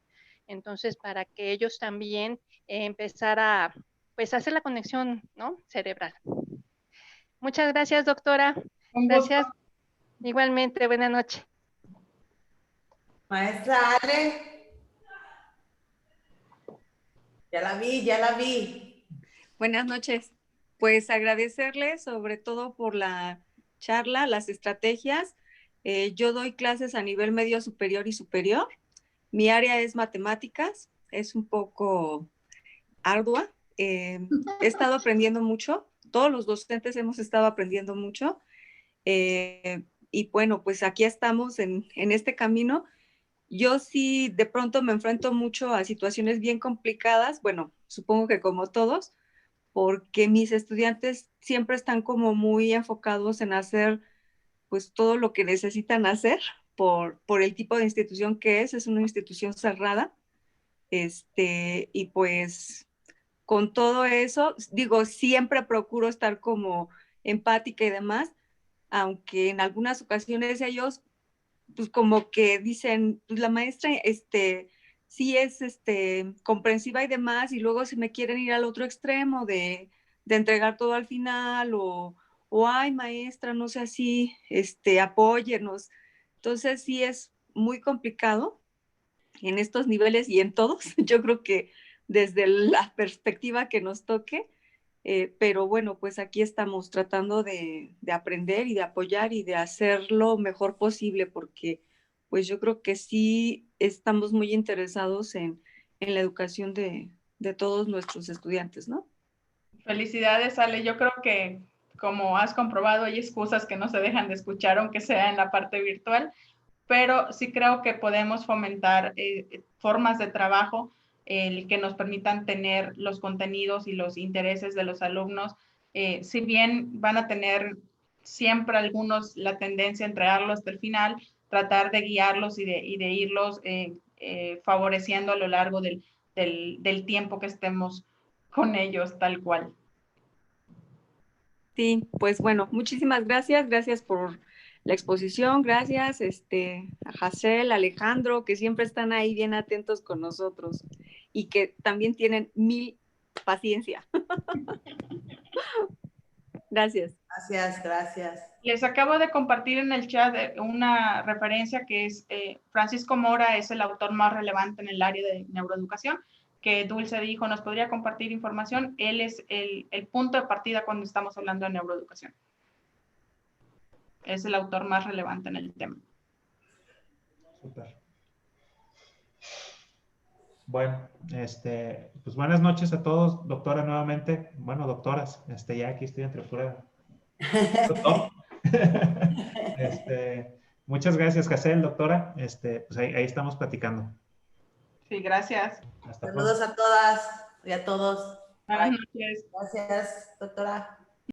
Entonces, para que ellos también empezar a, pues, hacer la conexión, ¿no? Cerebral. Muchas gracias, doctora. Un gusto. Gracias. Igualmente, buenas noches. Maestra Ale. Ya la vi, ya la vi. Buenas noches. Pues agradecerles sobre todo por la charla, las estrategias. Yo doy clases a nivel medio superior y superior. Mi área es matemáticas, es un poco ardua. He estado aprendiendo mucho, todos los docentes hemos estado aprendiendo mucho. Y bueno, pues aquí estamos en este camino. Yo sí de pronto me enfrento mucho a situaciones bien complicadas, bueno, supongo que como todos, porque mis estudiantes siempre están como muy enfocados en hacer pues todo lo que necesitan hacer por el tipo de institución que es una institución cerrada, y pues con todo eso, digo, siempre procuro estar como empática y demás, aunque en algunas ocasiones ellos pues como que dicen, pues la maestra, sí es comprensiva y demás, y luego se me quieren ir al otro extremo de entregar todo al final, o ay maestra, no sé así, apóyenos. Entonces sí es muy complicado en estos niveles y en todos, yo creo que desde la perspectiva que nos toque, pero bueno, pues aquí estamos tratando de aprender y de apoyar y de hacer lo mejor posible, porque pues yo creo que sí estamos muy interesados en la educación de todos nuestros estudiantes, ¿no? Felicidades, Ale. Yo creo que, como has comprobado, hay excusas que no se dejan de escuchar, aunque sea en la parte virtual, pero sí creo que podemos fomentar formas de trabajo que nos permitan tener los contenidos y los intereses de los alumnos. Si bien van a tener siempre algunos la tendencia a entregarlos hasta el final, tratar de guiarlos y de irlos favoreciendo a lo largo del tiempo que estemos con ellos tal cual. Sí, pues bueno, muchísimas gracias. Gracias por la exposición. Gracias a Hazel, Alejandro, que siempre están ahí bien atentos con nosotros y que también tienen 1000 paciencia. Gracias. Gracias, gracias. Les acabo de compartir en el chat una referencia que es Francisco Mora, es el autor más relevante en el área de neuroeducación, que Dulce dijo, nos podría compartir información. Él es el punto de partida cuando estamos hablando de neuroeducación. Es el autor más relevante en el tema. Súper. Bueno, pues buenas noches a todos, doctora, nuevamente. Bueno, doctoras, ya aquí estoy entre pura. Doctor. Muchas gracias, Hazel, doctora. Pues ahí estamos platicando. Sí, gracias. Saludos a todas y a todos. Buenas noches. Gracias, doctora.